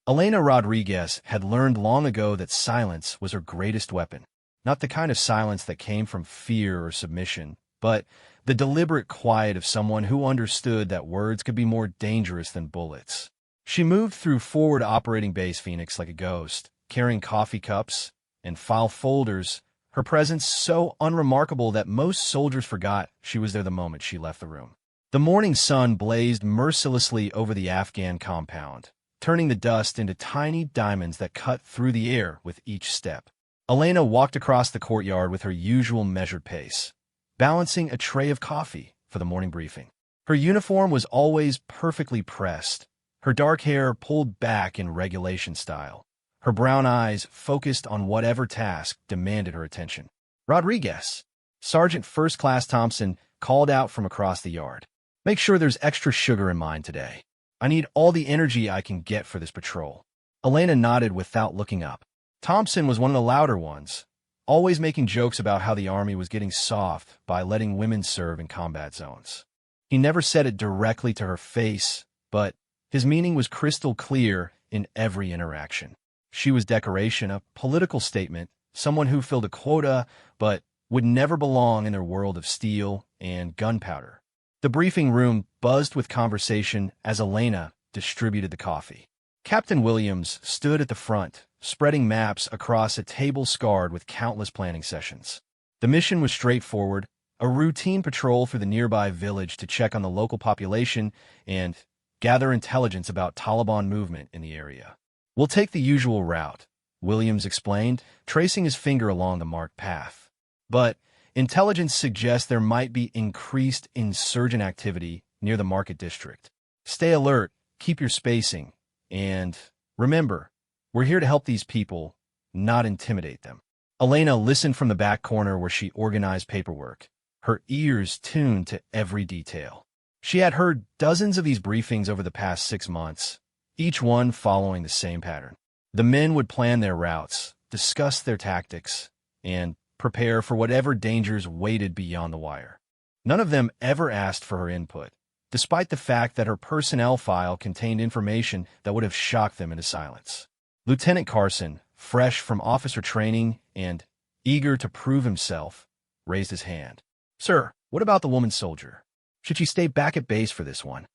Elena Rodriguez had learned long ago that silence was her greatest weapon. Not the kind of silence that came from fear or submission, but the deliberate quiet of someone who understood that words could be more dangerous than bullets. She moved through forward operating base Phoenix like a ghost, carrying coffee cups and file folders, her presence so unremarkable that most soldiers forgot she was there the moment she left the room. The morning sun blazed mercilessly over the Afghan compound, turning the dust into tiny diamonds that cut through the air with each step. Elena walked across the courtyard with her usual measured pace, balancing a tray of coffee for the morning briefing. Her uniform was always perfectly pressed, her dark hair pulled back in regulation style, her brown eyes focused on whatever task demanded her attention. "Rodriguez," Sergeant First Class Thompson called out from across the yard. "Make sure there's extra sugar in mine today. I need all the energy I can get for this patrol." Elena nodded without looking up. Thompson was one of the louder ones, always making jokes about how the Army was getting soft by letting women serve in combat zones. He never said it directly to her face, but his meaning was crystal clear in every interaction. She was decoration, a political statement, someone who filled a quota but would never belong in their world of steel and gunpowder. The briefing room buzzed with conversation as Elena distributed the coffee. Captain Williams stood at the front, spreading maps across a table scarred with countless planning sessions. The mission was straightforward, a routine patrol through the nearby village to check on the local population and gather intelligence about Taliban movement in the area. "We'll take the usual route," Williams explained, tracing his finger along the marked path. "But intelligence suggests there might be increased insurgent activity near the market district. Stay alert, keep your spacing, and remember, we're here to help these people, not intimidate them." Elena listened from the back corner where she organized paperwork, her ears tuned to every detail. She had heard dozens of these briefings over the past 6 months, each one following the same pattern. The men would plan their routes, discuss their tactics, and prepare for whatever dangers waited beyond the wire. None of them ever asked for her input, despite the fact that her personnel file contained information that would have shocked them into silence. Lieutenant Carson, fresh from officer training and eager to prove himself, raised his hand. "Sir, what about the woman soldier? Should she stay back at base for this one?"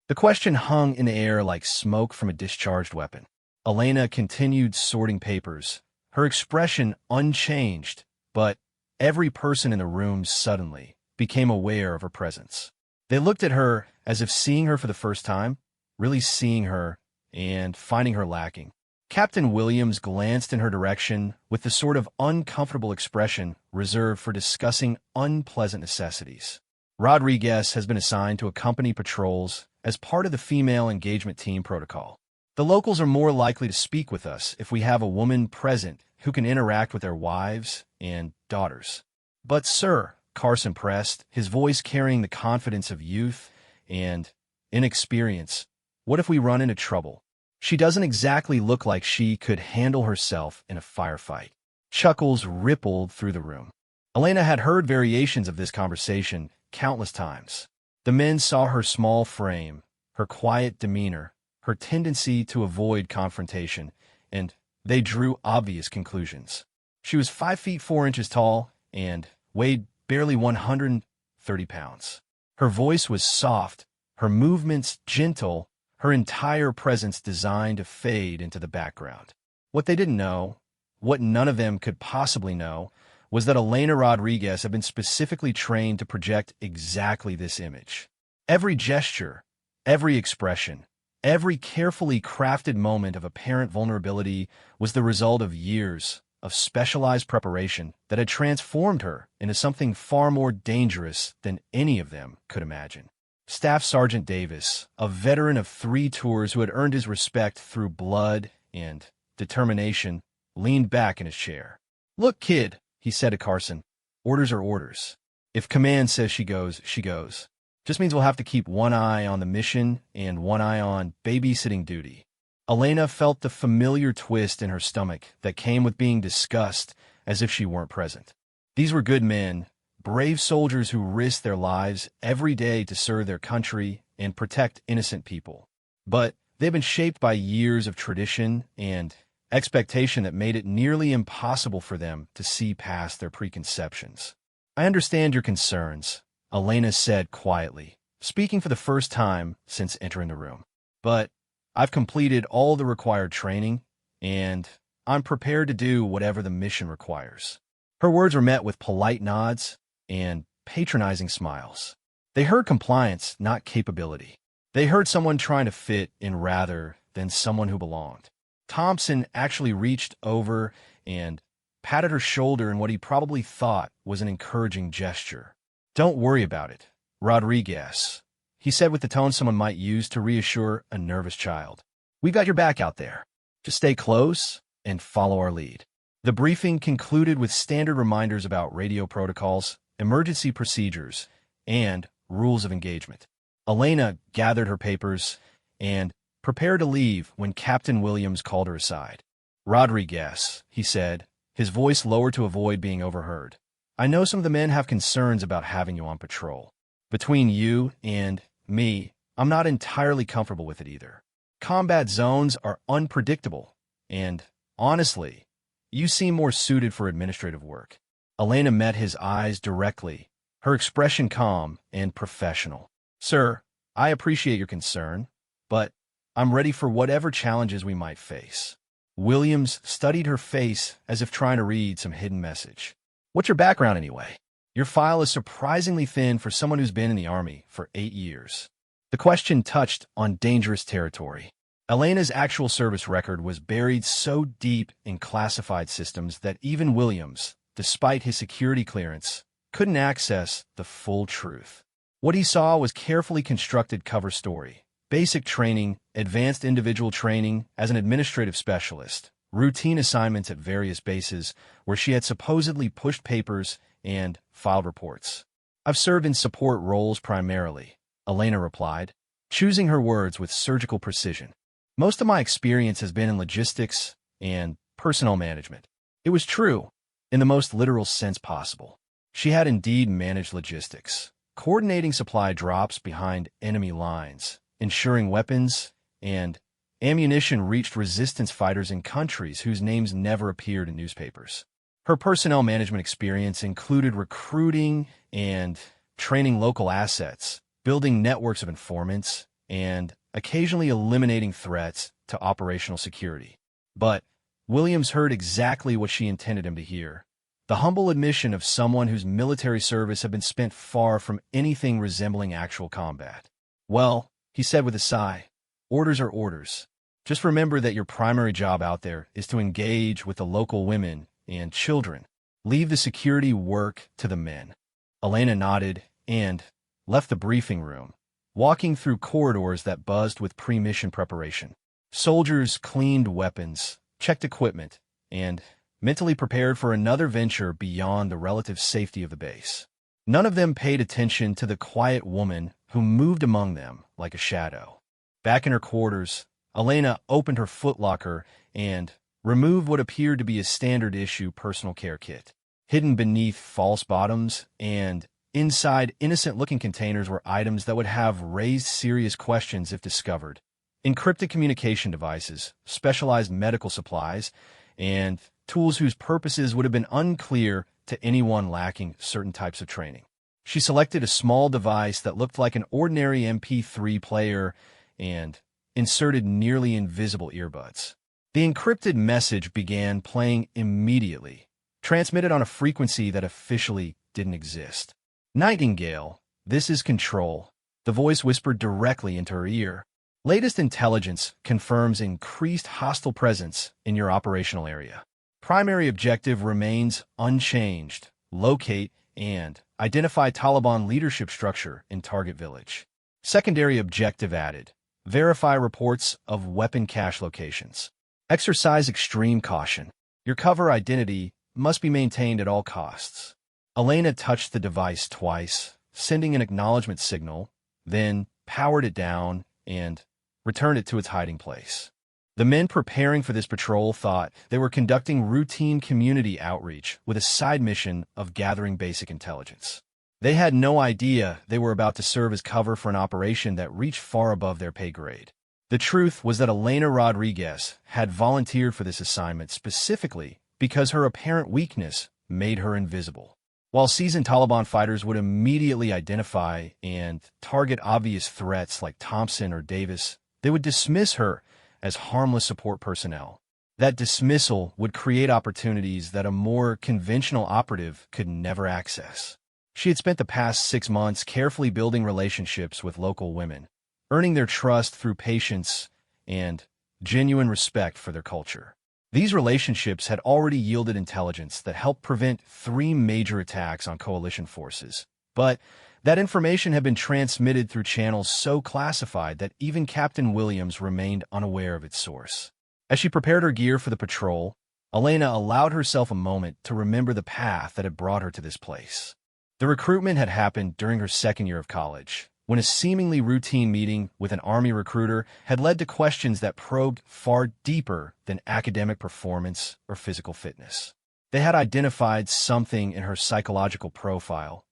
The question hung in the air like smoke from a discharged weapon. Elena continued sorting papers, her expression unchanged, but every person in the room suddenly became aware of her presence. They looked at her as if seeing her for the first time, really seeing her, and finding her lacking. Captain Williams glanced in her direction with the sort of uncomfortable expression reserved for discussing unpleasant necessities. "Rodriguez has been assigned to accompany patrols as part of the female engagement team protocol. The locals are more likely to speak with us if we have a woman present who can interact with their wives and daughters." "But, sir," Carson pressed, his voice carrying the confidence of youth and inexperience, "what if we run into trouble? She doesn't exactly look like she could handle herself in a firefight." Chuckles rippled through the room. Elena had heard variations of this conversation countless times. The men saw her small frame, her quiet demeanor, her tendency to avoid confrontation, and they drew obvious conclusions. She was 5 feet 4 inches tall and weighed barely 130 pounds. Her voice was soft, her movements gentle, her entire presence designed to fade into the background. What they didn't know, what none of them could possibly know, was that Elena Rodriguez had been specifically trained to project exactly this image. Every gesture, every expression, every carefully crafted moment of apparent vulnerability was the result of years of specialized preparation that had transformed her into something far more dangerous than any of them could imagine. Staff Sergeant Davis, a veteran of 3 tours who had earned his respect through blood and determination, leaned back in his chair. "Look, kid," he said to Carson, "orders are orders. If command says she goes, she goes. Just means we'll have to keep one eye on the mission and one eye on babysitting duty." Elena felt the familiar twist in her stomach that came with being discussed as if she weren't present. These were good men, brave soldiers who risked their lives every day to serve their country and protect innocent people. But They've been shaped by years of tradition and expectation that made it nearly impossible for them to see past their preconceptions. I understand your concerns, Elena said quietly, speaking for the first time since entering the room. But I've completed all the required training, and I'm prepared to do whatever the mission requires. Her words were met with polite nods and patronizing smiles. They heard compliance, not capability. They heard someone trying to fit in rather than someone who belonged. Thompson actually reached over and patted her shoulder in what he probably thought was an encouraging gesture. "Don't worry about it, Rodriguez," he said with the tone someone might use to reassure a nervous child. "We got your back out there. Just stay close and follow our lead." The briefing concluded with standard reminders about radio protocols, emergency procedures, and rules of engagement. Elena gathered her papers and prepared to leave when Captain Williams called her aside. "Rodriguez," he said, his voice lowered to avoid being overheard. "I know some of the men have concerns about having you on patrol. Between you and me, I'm not entirely comfortable with it either. Combat zones are unpredictable, and, honestly, you seem more suited for administrative work." Elena met his eyes directly, her expression calm and professional. "Sir, I appreciate your concern, but I'm ready for whatever challenges we might face." Williams studied her face as if trying to read some hidden message. "What's your background anyway? Your file is surprisingly thin for someone who's been in the Army for 8 years. The question touched on dangerous territory. Elena's actual service record was buried so deep in classified systems that even Williams, despite his security clearance, couldn't access the full truth. What he saw was carefully constructed cover story, basic training, advanced individual training as an administrative specialist, routine assignments at various bases where she had supposedly pushed papers and filed reports. "I've served in support roles primarily," Elena replied, choosing her words with surgical precision. "Most of my experience has been in logistics and personnel management." It was true, in the most literal sense possible. She had indeed managed logistics, coordinating supply drops behind enemy lines, ensuring weapons and ammunition reached resistance fighters in countries whose names never appeared in newspapers. Her personnel management experience included recruiting and training local assets, building networks of informants, and occasionally eliminating threats to operational security. But Williams heard exactly what she intended him to hear: the humble admission of someone whose military service had been spent far from anything resembling actual combat. "Well," he said with a sigh, "orders are orders. Just remember that your primary job out there is to engage with the local women and children. Leave the security work to the men." Elena nodded and left the briefing room, walking through corridors that buzzed with pre-mission preparation. Soldiers cleaned weapons, checked equipment, and mentally prepared for another venture beyond the relative safety of the base. None of them paid attention to the quiet woman who moved among them like a shadow. Back in her quarters, Elena opened her footlocker and removed what appeared to be a standard-issue personal care kit. Hidden beneath false bottoms and inside innocent-looking containers were items that would have raised serious questions if discovered: encrypted communication devices, specialized medical supplies, and tools whose purposes would have been unclear to anyone lacking certain types of training. She selected a small device that looked like an ordinary MP3 player and inserted nearly invisible earbuds. The encrypted message began playing immediately, transmitted on a frequency that officially didn't exist. "Nightingale, this is Control," the voice whispered directly into her ear. "Latest intelligence confirms increased hostile presence in your operational area. Primary objective remains unchanged: locate and identify Taliban leadership structure in target village. Secondary objective added: verify reports of weapon cache locations. Exercise extreme caution. Your cover identity must be maintained at all costs." Elena touched the device twice, sending an acknowledgement signal, then powered it down and returned it to its hiding place. The men preparing for this patrol thought they were conducting routine community outreach with a side mission of gathering basic intelligence. They had no idea they were about to serve as cover for an operation that reached far above their pay grade. The truth was that Elena Rodriguez had volunteered for this assignment specifically because her apparent weakness made her invisible. While seasoned Taliban fighters would immediately identify and target obvious threats like Thompson or Davis, they would dismiss her as harmless support personnel. That dismissal would create opportunities that a more conventional operative could never access. She had spent the past 6 months carefully building relationships with local women, earning their trust through patience and genuine respect for their culture. These relationships had already yielded intelligence that helped prevent 3 major attacks on coalition forces. But that information had been transmitted through channels so classified that even Captain Williams remained unaware of its source. As she prepared her gear for the patrol, Elena allowed herself a moment to remember the path that had brought her to this place. The recruitment had happened during her second year of college, when a seemingly routine meeting with an Army recruiter had led to questions that probed far deeper than academic performance or physical fitness. They had identified something in her psychological profile,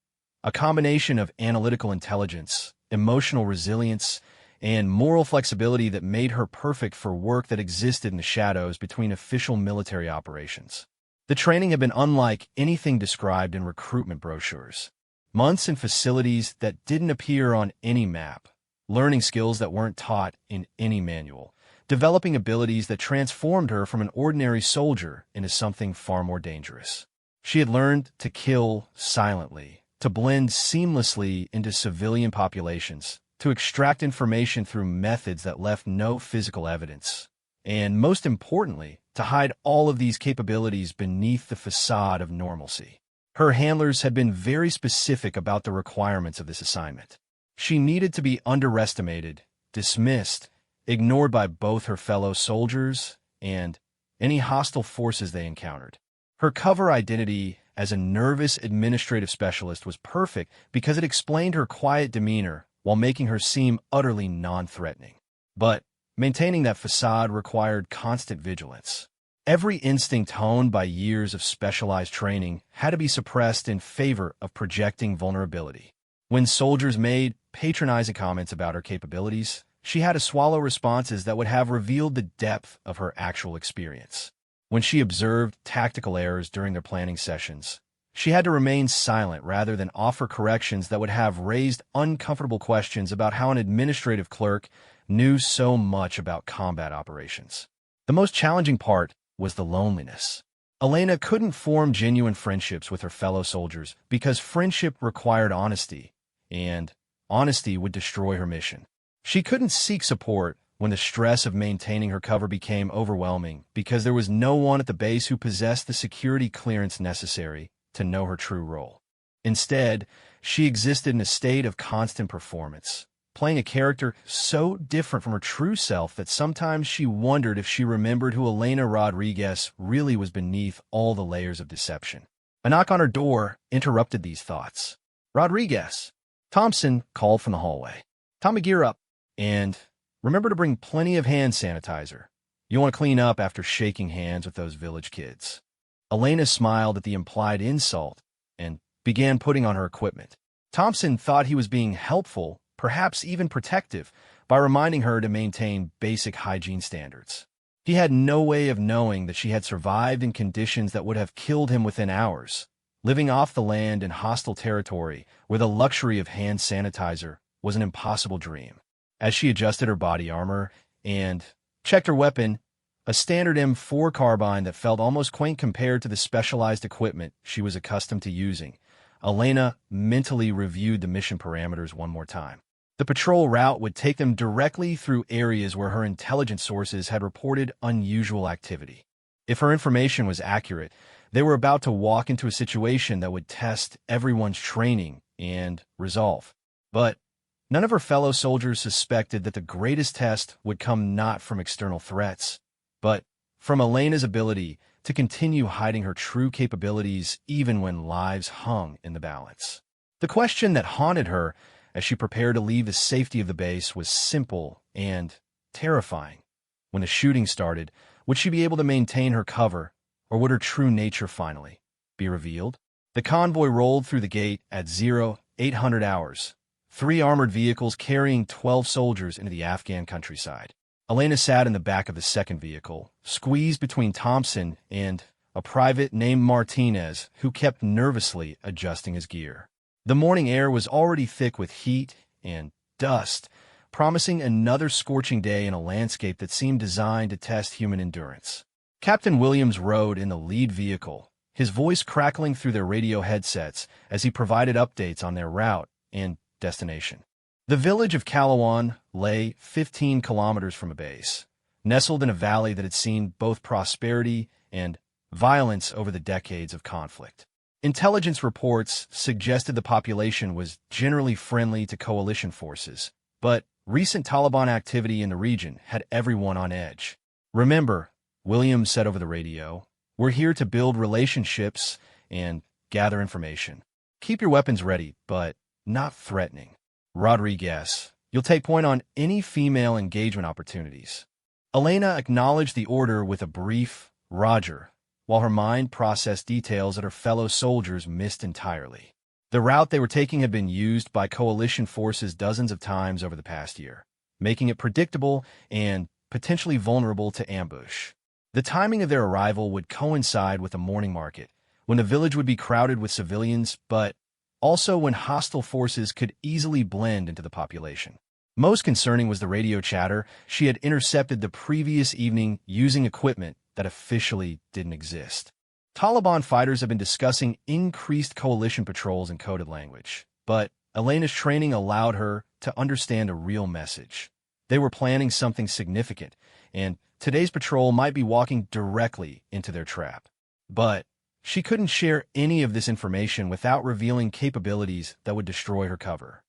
a combination of analytical intelligence, emotional resilience, and moral flexibility that made her perfect for work that existed in the shadows between official military operations. The training had been unlike anything described in recruitment brochures. Months in facilities that didn't appear on any map, learning skills that weren't taught in any manual, developing abilities that transformed her from an ordinary soldier into something far more dangerous. She had learned to kill silently, to blend seamlessly into civilian populations, to extract information through methods that left no physical evidence, and most importantly, to hide all of these capabilities beneath the facade of normalcy. Her handlers had been very specific about the requirements of this assignment. She needed to be underestimated, dismissed, ignored by both her fellow soldiers and any hostile forces they encountered. Her cover identity as a nervous administrative specialist was perfect because it explained her quiet demeanor while making her seem utterly non-threatening. But maintaining that facade required constant vigilance. Every instinct honed by years of specialized training had to be suppressed in favor of projecting vulnerability. When soldiers made patronizing comments about her capabilities, she had to swallow responses that would have revealed the depth of her actual experience. When she observed tactical errors during their planning sessions, she had to remain silent rather than offer corrections that would have raised uncomfortable questions about how an administrative clerk knew so much about combat operations. The most challenging part was the loneliness. Elena couldn't form genuine friendships with her fellow soldiers because friendship required honesty, and honesty would destroy her mission. She couldn't seek support when the stress of maintaining her cover became overwhelming because there was no one at the base who possessed the security clearance necessary to know her true role. Instead, she existed in a state of constant performance, playing a character so different from her true self that sometimes she wondered if she remembered who Elena Rodriguez really was beneath all the layers of deception. A knock on her door interrupted these thoughts. "Rodriguez," Thompson called from the hallway. "Time to gear up, and remember to bring plenty of hand sanitizer. You want to clean up after shaking hands with those village kids." Elena smiled at the implied insult and began putting on her equipment. Thompson thought he was being helpful, perhaps even protective, by reminding her to maintain basic hygiene standards. He had no way of knowing that she had survived in conditions that would have killed him within hours, living off the land in hostile territory where the luxury of hand sanitizer was an impossible dream. As she adjusted her body armor and checked her weapon, a standard M4 carbine that felt almost quaint compared to the specialized equipment she was accustomed to using, Elena mentally reviewed the mission parameters one more time. The patrol route would take them directly through areas where her intelligence sources had reported unusual activity. If her information was accurate, they were about to walk into a situation that would test everyone's training and resolve. But none of her fellow soldiers suspected that the greatest test would come not from external threats, but from Elena's ability to continue hiding her true capabilities even when lives hung in the balance. The question that haunted her as she prepared to leave the safety of the base was simple and terrifying. When the shooting started, would she be able to maintain her cover, or would her true nature finally be revealed? The convoy rolled through the gate at 0800 hours, 3 armored vehicles carrying 12 soldiers into the Afghan countryside. Elena sat in the back of the second vehicle, squeezed between Thompson and a private named Martinez, who kept nervously adjusting his gear. The morning air was already thick with heat and dust, promising another scorching day in a landscape that seemed designed to test human endurance. Captain Williams rode in the lead vehicle, his voice crackling through their radio headsets as he provided updates on their route and destination. The village of Calawan lay 15 kilometers from a base, nestled in a valley that had seen both prosperity and violence over the decades of conflict. Intelligence reports suggested the population was generally friendly to coalition forces, but recent Taliban activity in the region had everyone on edge. "Remember," Williams said over the radio, "we're here to build relationships and gather information. Keep your weapons ready, but not threatening. Rodriguez, you'll take point on any female engagement opportunities." Elena acknowledged the order with a brief "Roger," while her mind processed details that her fellow soldiers missed entirely. The route they were taking had been used by coalition forces dozens of times over the past year, making it predictable and potentially vulnerable to ambush. The timing of their arrival would coincide with the morning market, when the village would be crowded with civilians, but also when hostile forces could easily blend into the population. Most concerning was the radio chatter she had intercepted the previous evening using equipment that officially didn't exist. Taliban fighters have been discussing increased coalition patrols in coded language, but Elena's training allowed her to understand a real message. They were planning something significant, and today's patrol might be walking directly into their trap. But she couldn't share any of this information without revealing capabilities that would destroy her cover.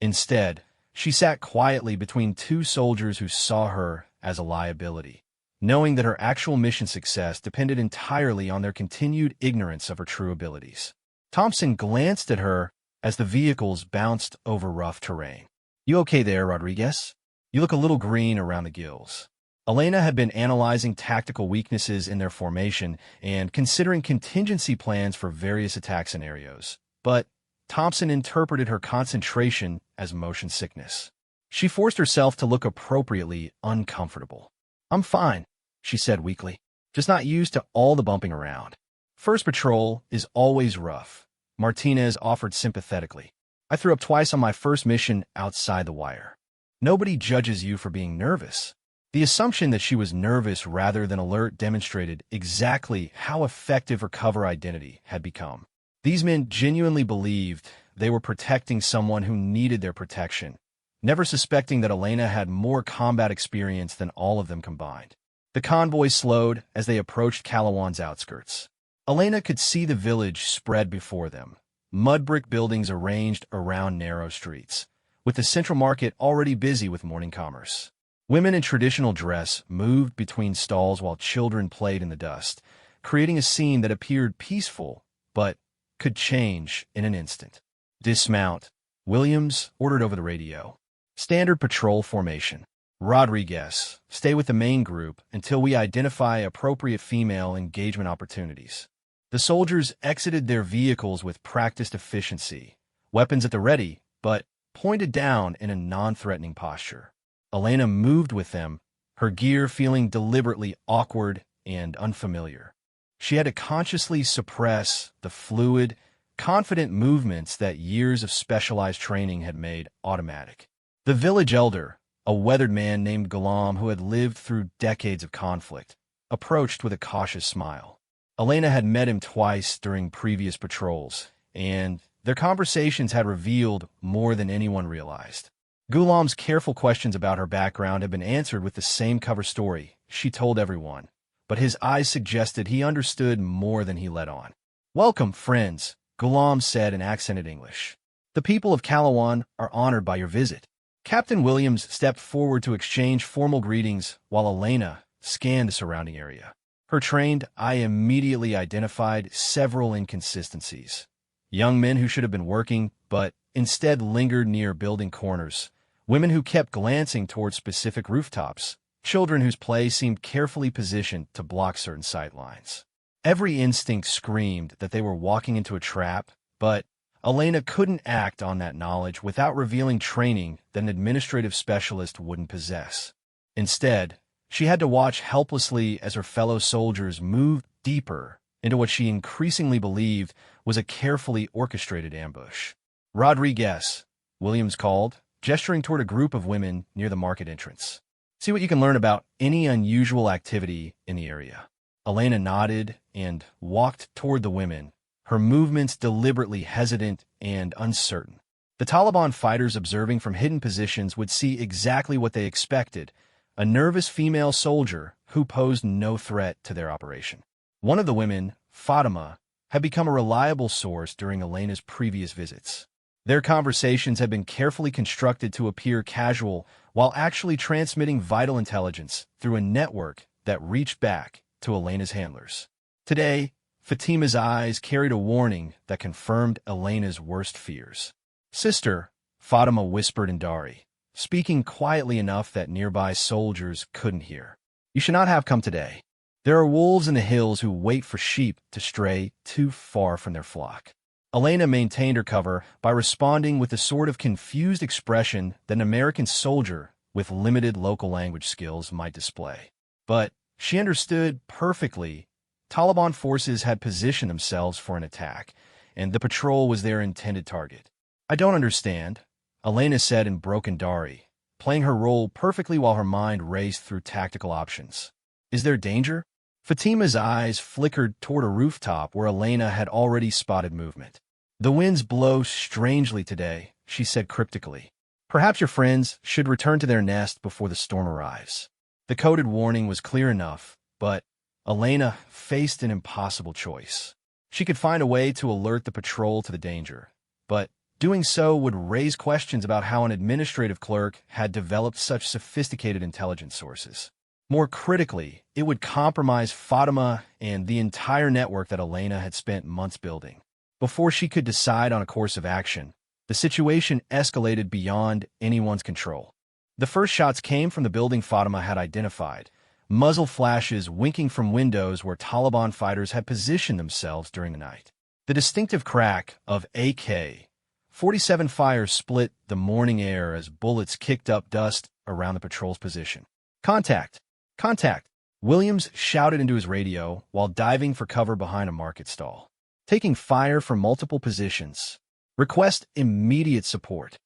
Instead, she sat quietly between two soldiers who saw her as a liability, knowing that her actual mission success depended entirely on their continued ignorance of her true abilities. Thompson glanced at her as the vehicles bounced over rough terrain. "You okay there, Rodriguez? You look a little green around the gills." Elena had been analyzing tactical weaknesses in their formation and considering contingency plans for various attack scenarios, but Thompson interpreted her concentration as motion sickness. She forced herself to look appropriately uncomfortable. "I'm fine," she said weakly, "just not used to all the bumping around." "First patrol is always rough," Martinez offered sympathetically. "I threw up twice on my first mission outside the wire." "Nobody judges you for being nervous." The assumption that she was nervous rather than alert demonstrated exactly how effective her cover identity had become. These men genuinely believed they were protecting someone who needed their protection, never suspecting that Elena had more combat experience than all of them combined. The convoy slowed as they approached Calawan's outskirts. Elena could see the village spread before them, mud brick buildings arranged around narrow streets, with the central market already busy with morning commerce. Women in traditional dress moved between stalls while children played in the dust, creating a scene that appeared peaceful but could change in an instant. "Dismount," Williams ordered over the radio. "Standard patrol formation. Rodriguez, stay with the main group until we identify appropriate female engagement opportunities." The soldiers exited their vehicles with practiced efficiency, weapons at the ready, but pointed down in a non-threatening posture. Elena moved with them, her gear feeling deliberately awkward and unfamiliar. She had to consciously suppress the fluid, confident movements that years of specialized training had made automatic. The village elder, a weathered man named Ghulam who had lived through decades of conflict, approached with a cautious smile. Elena had met him twice during previous patrols, and their conversations had revealed more than anyone realized. Ghulam's careful questions about her background had been answered with the same cover story she told everyone, but his eyes suggested he understood more than he let on. "Welcome, friends," Ghulam said in accented English. "The people of Calawan are honored by your visit." Captain Williams stepped forward to exchange formal greetings while Elena scanned the surrounding area. Her trained eye immediately identified several inconsistencies. Young men who should have been working, but instead lingered near building corners, women who kept glancing toward specific rooftops, children whose play seemed carefully positioned to block certain sight lines. Every instinct screamed that they were walking into a trap, but Elena couldn't act on that knowledge without revealing training that an administrative specialist wouldn't possess. Instead, she had to watch helplessly as her fellow soldiers moved deeper into what she increasingly believed was a carefully orchestrated ambush. Rodriguez, Williams called, gesturing toward a group of women near the market entrance. See what you can learn about any unusual activity in the area. Elena nodded and walked toward the women, her movements deliberately hesitant and uncertain. The Taliban fighters observing from hidden positions would see exactly what they expected, a nervous female soldier who posed no threat to their operation. One of the women, Fatima, had become a reliable source during Elena's previous visits. Their conversations had been carefully constructed to appear casual while actually transmitting vital intelligence through a network that reached back to Elena's handlers. Today, Fatima's eyes carried a warning that confirmed Elena's worst fears. "Sister," Fatima whispered in Dari, speaking quietly enough that nearby soldiers couldn't hear. "You should not have come today. There are wolves in the hills who wait for sheep to stray too far from their flock." Elena maintained her cover by responding with the sort of confused expression that an American soldier with limited local language skills might display. But she understood perfectly Taliban forces had positioned themselves for an attack, and the patrol was their intended target. "I don't understand," Elena said in broken Dari, playing her role perfectly while her mind raced through tactical options. "Is there danger?" Fatima's eyes flickered toward a rooftop where Elena had already spotted movement. "The winds blow strangely today," she said cryptically. "Perhaps your friends should return to their nest before the storm arrives." The coded warning was clear enough, but Elena faced an impossible choice. She could find a way to alert the patrol to the danger, but doing so would raise questions about how an administrative clerk had developed such sophisticated intelligence sources. More critically, it would compromise Fatima and the entire network that Elena had spent months building. Before she could decide on a course of action, the situation escalated beyond anyone's control. The first shots came from the building Fatima had identified, muzzle flashes winking from windows where Taliban fighters had positioned themselves during the night. The distinctive crack of AK-47 fire split the morning air as bullets kicked up dust around the patrol's position. "Contact! Contact!" Williams shouted into his radio while diving for cover behind a market stall. "Taking fire from multiple positions. Request immediate support."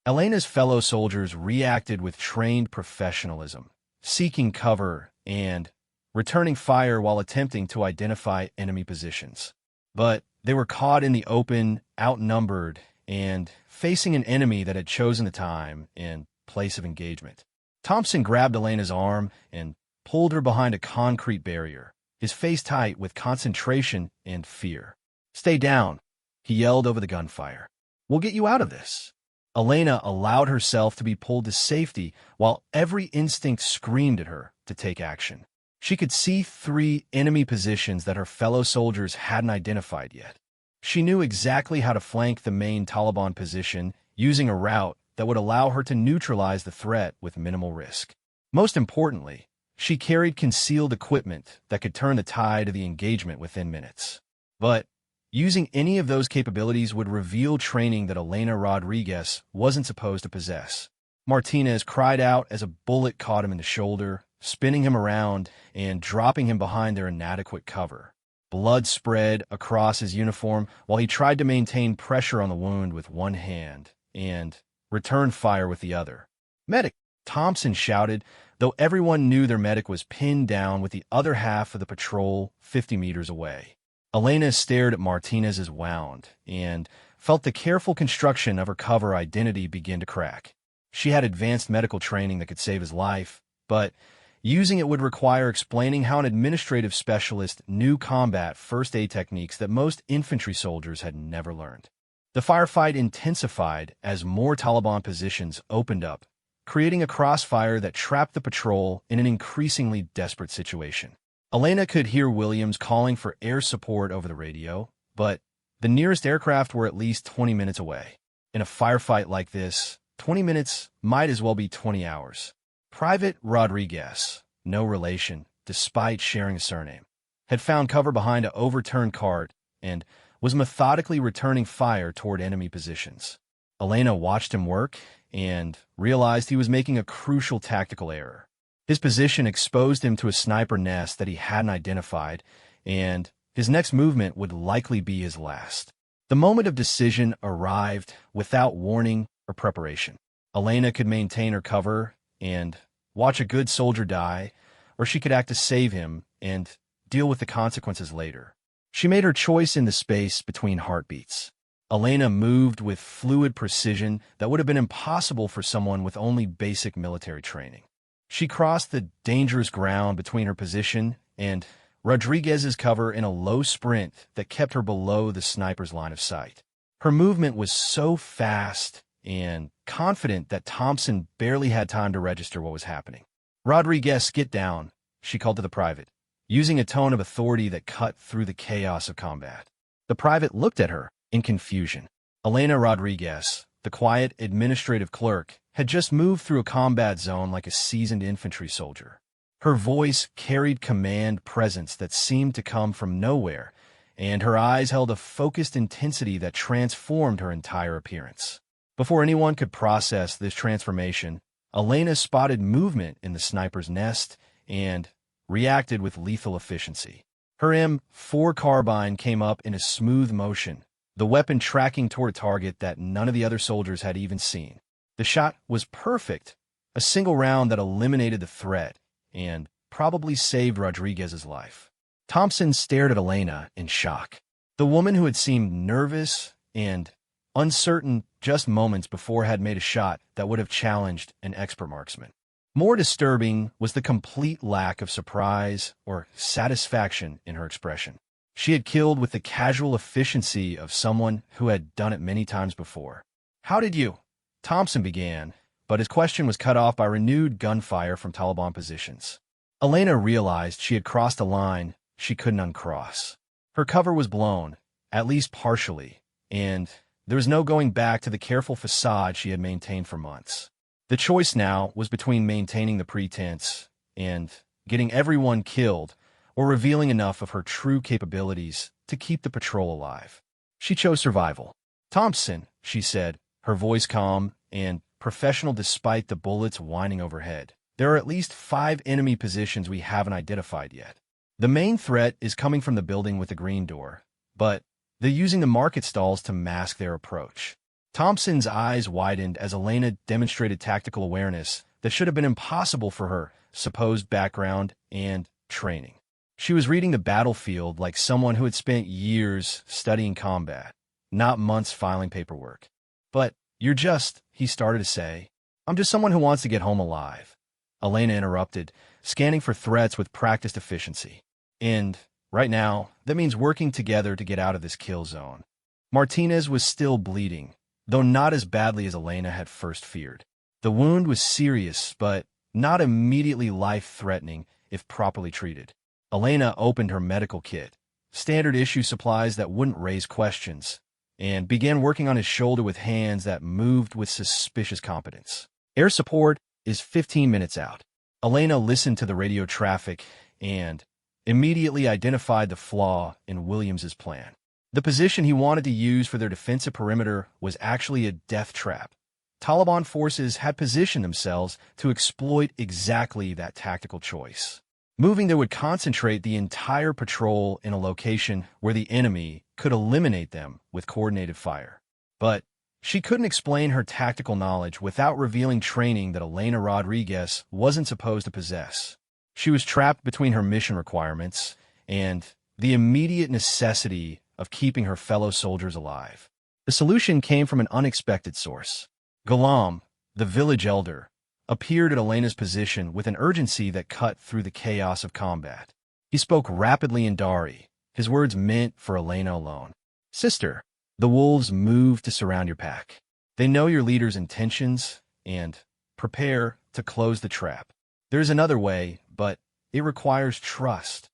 Elena's fellow soldiers reacted with trained professionalism, seeking cover and returning fire while attempting to identify enemy positions. But they were caught in the open, outnumbered, and facing an enemy that had chosen the time and place of engagement. Thompson grabbed Elena's arm and pulled her behind a concrete barrier, his face tight with concentration and fear. "Stay down," he yelled over the gunfire. "We'll get you out of this." Elena allowed herself to be pulled to safety while every instinct screamed at her to take action. She could see 3 enemy positions that her fellow soldiers hadn't identified yet. She knew exactly how to flank the main Taliban position using a route that would allow her to neutralize the threat with minimal risk. Most importantly, she carried concealed equipment that could turn the tide of the engagement within minutes. But using any of those capabilities would reveal training that Elena Rodriguez wasn't supposed to possess. Martinez cried out as a bullet caught him in the shoulder, spinning him around and dropping him behind their inadequate cover. Blood spread across his uniform while he tried to maintain pressure on the wound with one hand and return fire with the other. "Medic!" Thompson shouted, though everyone knew their medic was pinned down with the other half of the patrol 50 meters away. Elena stared at Martinez's wound and felt the careful construction of her cover identity begin to crack. She had advanced medical training that could save his life, but using it would require explaining how an administrative specialist knew combat first aid techniques that most infantry soldiers had never learned. The firefight intensified as more Taliban positions opened up, creating a crossfire that trapped the patrol in an increasingly desperate situation. Elena could hear Williams calling for air support over the radio, but the nearest aircraft were at least 20 minutes away. In a firefight like this, 20 minutes might as well be 20 hours. Private Rodriguez, no relation, despite sharing a surname, had found cover behind an overturned cart and was methodically returning fire toward enemy positions. Elena watched him work and realized he was making a crucial tactical error. His position exposed him to a sniper nest that he hadn't identified, and his next movement would likely be his last. The moment of decision arrived without warning or preparation. Elena could maintain her cover and watch a good soldier die, or she could act to save him and deal with the consequences later. She made her choice in the space between heartbeats. Elena moved with fluid precision that would have been impossible for someone with only basic military training. She crossed the dangerous ground between her position and Rodriguez's cover in a low sprint that kept her below the sniper's line of sight. Her movement was so fast and confident that Thompson barely had time to register what was happening. "Rodriguez, get down," she called to the private, using a tone of authority that cut through the chaos of combat. The private looked at her in confusion. Elena Rodriguez, the quiet administrative clerk, had just moved through a combat zone like a seasoned infantry soldier. Her voice carried command presence that seemed to come from nowhere, and her eyes held a focused intensity that transformed her entire appearance. Before anyone could process this transformation, Elena spotted movement in the sniper's nest and reacted with lethal efficiency. Her M4 carbine came up in a smooth motion, the weapon tracking toward a target that none of the other soldiers had even seen. The shot was perfect, a single round that eliminated the threat and probably saved Rodriguez's life. Thompson stared at Elena in shock. The woman who had seemed nervous and uncertain just moments before had made a shot that would have challenged an expert marksman. More disturbing was the complete lack of surprise or satisfaction in her expression. She had killed with the casual efficiency of someone who had done it many times before. "How did you?" Thompson began, but his question was cut off by renewed gunfire from Taliban positions. Elena realized she had crossed a line she couldn't uncross. Her cover was blown, at least partially, and there was no going back to the careful facade she had maintained for months. The choice now was between maintaining the pretense and getting everyone killed, or revealing enough of her true capabilities to keep the patrol alive. She chose survival. "Thompson," she said, her voice calm and professional despite the bullets whining overhead. "There are at least 5 enemy positions we haven't identified yet. The main threat is coming from the building with the green door, but they're using the market stalls to mask their approach." Thompson's eyes widened as Elena demonstrated tactical awareness that should have been impossible for her supposed background and training. She was reading the battlefield like someone who had spent years studying combat, not months filing paperwork. "But you're just," he started to say. "I'm just someone who wants to get home alive." Elena interrupted, scanning for threats with practiced efficiency. "And right now, that means working together to get out of this kill zone." Martinez was still bleeding, though not as badly as Elena had first feared. The wound was serious, but not immediately life-threatening if properly treated. Elena opened her medical kit, standard issue supplies that wouldn't raise questions, and began working on his shoulder with hands that moved with suspicious competence. "Air support is 15 minutes out." Elena listened to the radio traffic and immediately identified the flaw in Williams's plan. The position he wanted to use for their defensive perimeter was actually a death trap. Taliban forces had positioned themselves to exploit exactly that tactical choice. Moving there would concentrate the entire patrol in a location where the enemy could eliminate them with coordinated fire. But she couldn't explain her tactical knowledge without revealing training that Elena Rodriguez wasn't supposed to possess. She was trapped between her mission requirements and the immediate necessity of keeping her fellow soldiers alive. The solution came from an unexpected source. Ghulam, the village elder, appeared at Elena's position with an urgency that cut through the chaos of combat. He spoke rapidly in Dari, his words meant for Elena alone. "Sister, the wolves move to surround your pack. They know your leader's intentions and prepare to close the trap. There's another way, but it requires trust."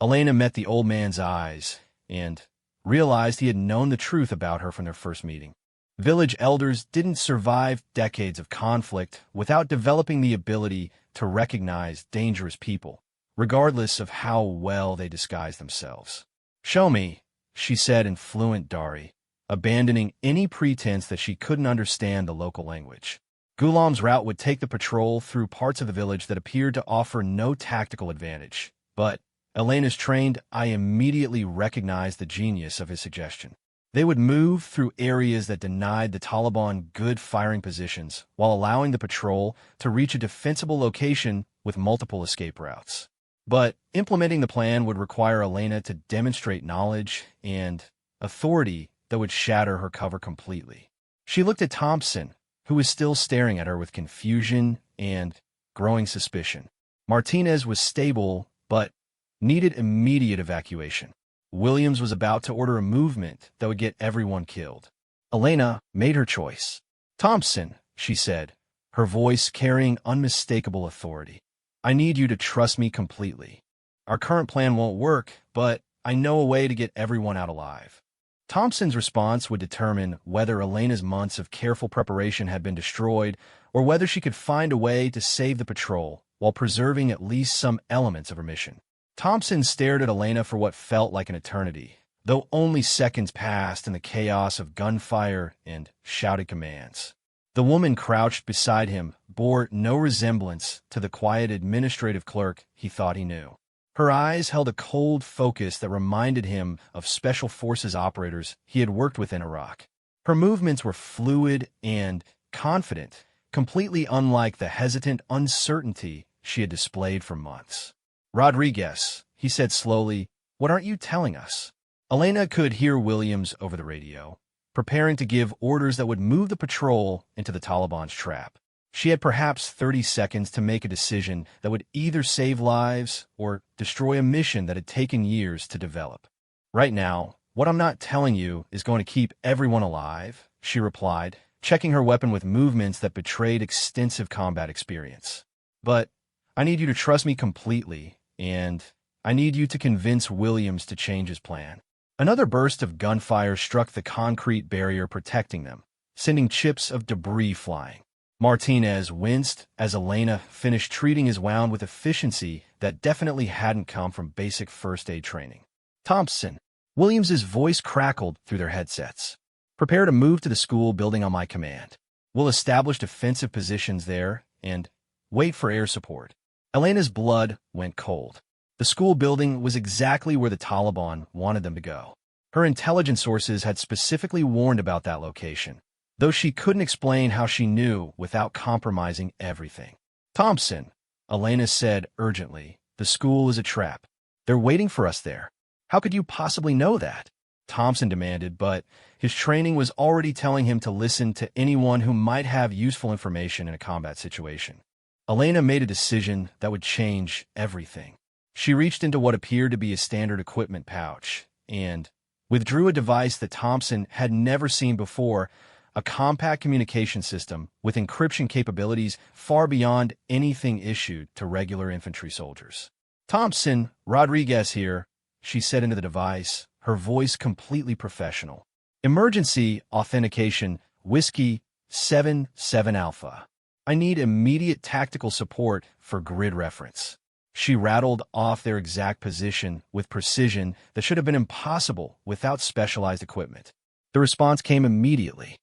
Elena met the old man's eyes and realized he had known the truth about her from their first meeting. Village elders didn't survive decades of conflict without developing the ability to recognize dangerous people, regardless of how well they disguise themselves. "Show me," she said in fluent Dari, abandoning any pretense that she couldn't understand the local language. Ghulam's route would take the patrol through parts of the village that appeared to offer no tactical advantage. But, Elena's trained eye immediately recognized the genius of his suggestion. They would move through areas that denied the Taliban good firing positions, while allowing the patrol to reach a defensible location with multiple escape routes. But implementing the plan would require Elena to demonstrate knowledge and authority that would shatter her cover completely. She looked at Thompson, who was still staring at her with confusion and growing suspicion. Martinez was stable, but needed immediate evacuation. Williams was about to order a movement that would get everyone killed. Elena made her choice. "Thompson," she said, her voice carrying unmistakable authority. "I need you to trust me completely. Our current plan won't work, but I know a way to get everyone out alive." Thompson's response would determine whether Elena's months of careful preparation had been destroyed or whether she could find a way to save the patrol while preserving at least some elements of her mission. Thompson stared at Elena for what felt like an eternity, though only seconds passed in the chaos of gunfire and shouted commands. The woman crouched beside him bore no resemblance to the quiet administrative clerk he thought he knew. Her eyes held a cold focus that reminded him of special forces operators he had worked with in Iraq. Her movements were fluid and confident, completely unlike the hesitant uncertainty she had displayed for months. "Rodriguez," he said slowly, "what aren't you telling us?" Elena could hear Williams over the radio, preparing to give orders that would move the patrol into the Taliban's trap. She had perhaps 30 seconds to make a decision that would either save lives or destroy a mission that had taken years to develop. "Right now, what I'm not telling you is going to keep everyone alive," she replied, checking her weapon with movements that betrayed extensive combat experience. "But I need you to trust me completely, and I need you to convince Williams to change his plan." Another burst of gunfire struck the concrete barrier protecting them, sending chips of debris flying. Martinez winced as Elena finished treating his wound with efficiency that definitely hadn't come from basic first aid training. "Thompson," Williams's voice crackled through their headsets. "Prepare to move to the school building on my command. We'll establish defensive positions there and wait for air support." Elena's blood went cold. The school building was exactly where the Taliban wanted them to go. Her intelligence sources had specifically warned about that location, though she couldn't explain how she knew without compromising everything. "Thompson," Elena said urgently, "the school is a trap. They're waiting for us there. How could you possibly know that?" Thompson demanded, but his training was already telling him to listen to anyone who might have useful information in a combat situation. Elena made a decision that would change everything. She reached into what appeared to be a standard equipment pouch and withdrew a device that Thompson had never seen before, a compact communication system with encryption capabilities far beyond anything issued to regular infantry soldiers. "Thompson, Rodriguez here," she said into the device, her voice completely professional. "Emergency authentication, Whiskey 77 Alpha. I need immediate tactical support for grid reference." She rattled off their exact position with precision that should have been impossible without specialized equipment. The response came immediately.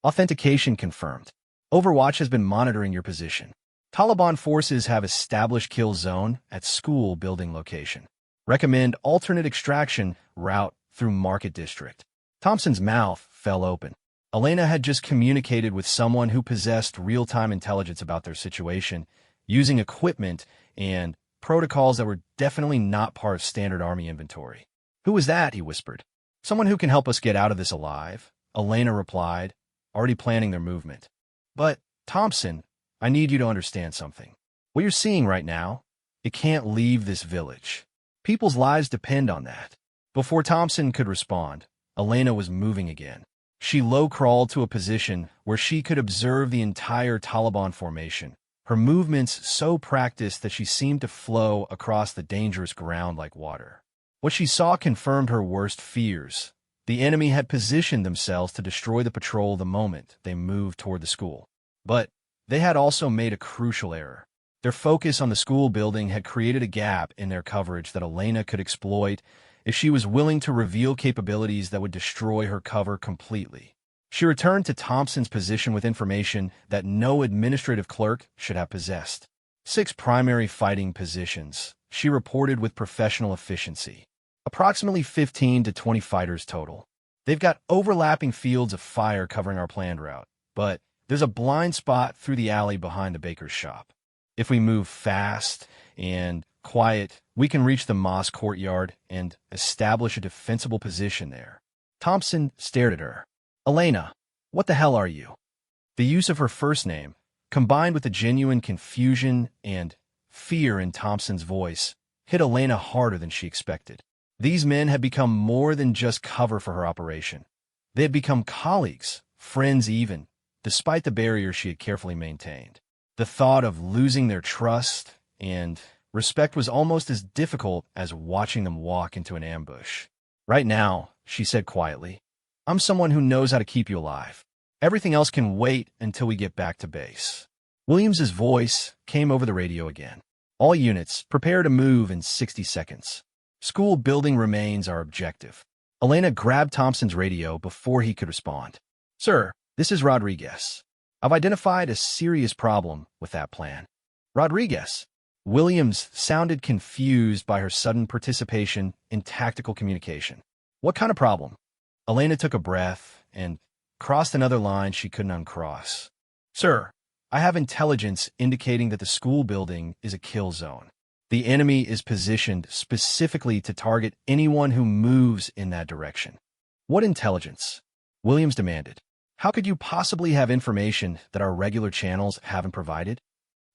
"Authentication confirmed. Overwatch has been monitoring your position. Taliban forces have established kill zone at school building location. Recommend alternate extraction route through Market District." Thompson's mouth fell open. Elena had just communicated with someone who possessed real-time intelligence about their situation, using equipment and protocols that were definitely not part of standard army inventory. "Who was that?" he whispered. "Someone who can help us get out of this alive," Elena replied, already planning their movement. "But, Thompson, I need you to understand something. What you're seeing right now, it can't leave this village. People's lives depend on that." Before Thompson could respond, Elena was moving again. She low-crawled to a position where she could observe the entire Taliban formation, her movements so practiced that she seemed to flow across the dangerous ground like water. What she saw confirmed her worst fears. The enemy had positioned themselves to destroy the patrol the moment they moved toward the school. But they had also made a crucial error. Their focus on the school building had created a gap in their coverage that Elena could exploit if she was willing to reveal capabilities that would destroy her cover completely. She returned to Thompson's position with information that no administrative clerk should have possessed. 6 primary fighting positions, she reported with professional efficiency. Approximately 15 to 20 fighters total. They've got overlapping fields of fire covering our planned route, but there's a blind spot through the alley behind the baker's shop. If we move fast and quiet, we can reach the mosque courtyard and establish a defensible position there. Thompson stared at her. Elena, what the hell are you? The use of her first name, combined with the genuine confusion and fear in Thompson's voice, hit Elena harder than she expected. These men had become more than just cover for her operation. They had become colleagues, friends even, despite the barrier she had carefully maintained. The thought of losing their trust and respect was almost as difficult as watching them walk into an ambush. Right now, she said quietly, I'm someone who knows how to keep you alive. Everything else can wait until we get back to base. Williams's voice came over the radio again. All units, prepare to move in 60 seconds. School building remains our objective. Elena grabbed Thompson's radio before he could respond. Sir, this is Rodriguez. I've identified a serious problem with that plan. Rodriguez. Williams sounded confused by her sudden participation in tactical communication. What kind of problem? Elena took a breath and crossed another line she couldn't uncross. Sir, I have intelligence indicating that the school building is a kill zone. The enemy is positioned specifically to target anyone who moves in that direction. What intelligence? Williams demanded. How could you possibly have information that our regular channels haven't provided?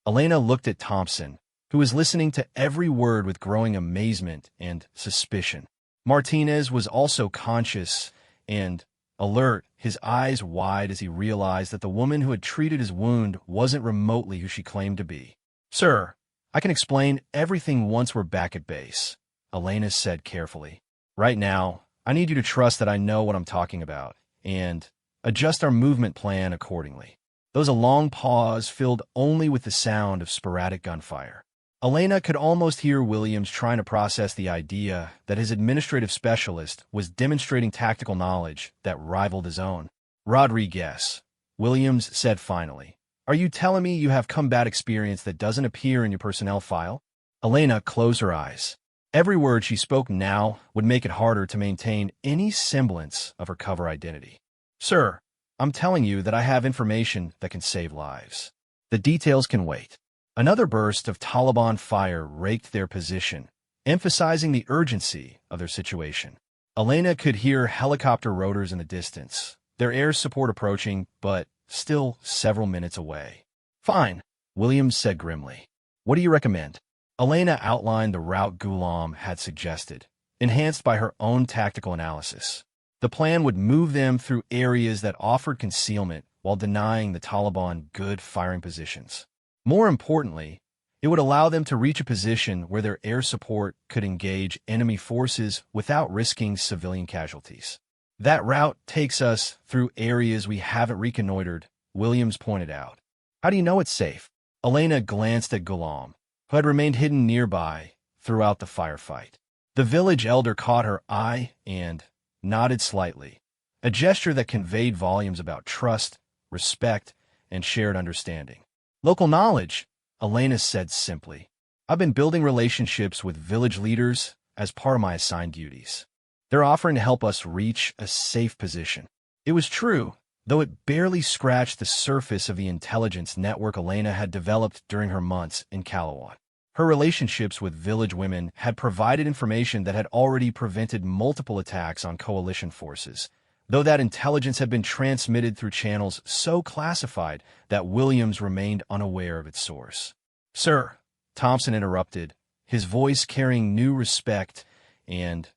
Elena looked at Thompson, who was listening to every word with growing amazement and suspicion. Martinez was also conscious and alert, his eyes wide as he realized that the woman who had treated his wound wasn't remotely who she claimed to be. Sir, I can explain everything once we're back at base, Elena said carefully. Right now, I need you to trust that I know what I'm talking about, and adjust our movement plan accordingly. There was a long pause filled only with the sound of sporadic gunfire. Elena could almost hear Williams trying to process the idea that his administrative specialist was demonstrating tactical knowledge that rivaled his own. Rodriguez, Williams said finally, are you telling me you have combat experience that doesn't appear in your personnel file? Elena closed her eyes. Every word she spoke now would make it harder to maintain any semblance of her cover identity. Sir, I'm telling you that I have information that can save lives. The details can wait. Another burst of Taliban fire raked their position, emphasizing the urgency of their situation. Elena could hear helicopter rotors in the distance, their air support approaching, but still several minutes away. Fine, Williams said grimly. What do you recommend? Elena outlined the route Ghulam had suggested, enhanced by her own tactical analysis. The plan would move them through areas that offered concealment while denying the Taliban good firing positions. More importantly, it would allow them to reach a position where their air support could engage enemy forces without risking civilian casualties. That route takes us through areas we haven't reconnoitered, Williams pointed out. How do you know it's safe? Elena glanced at Ghulam, who had remained hidden nearby throughout the firefight. The village elder caught her eye and nodded slightly, a gesture that conveyed volumes about trust, respect, and shared understanding. Local knowledge, Elena said simply. I've been building relationships with village leaders as part of my assigned duties. They're offering to help us reach a safe position. It was true, though it barely scratched the surface of the intelligence network Elena had developed during her months in Kalawat. Her relationships with village women had provided information that had already prevented multiple attacks on coalition forces, though that intelligence had been transmitted through channels so classified that Williams remained unaware of its source. Sir, Thompson interrupted, his voice carrying new respect and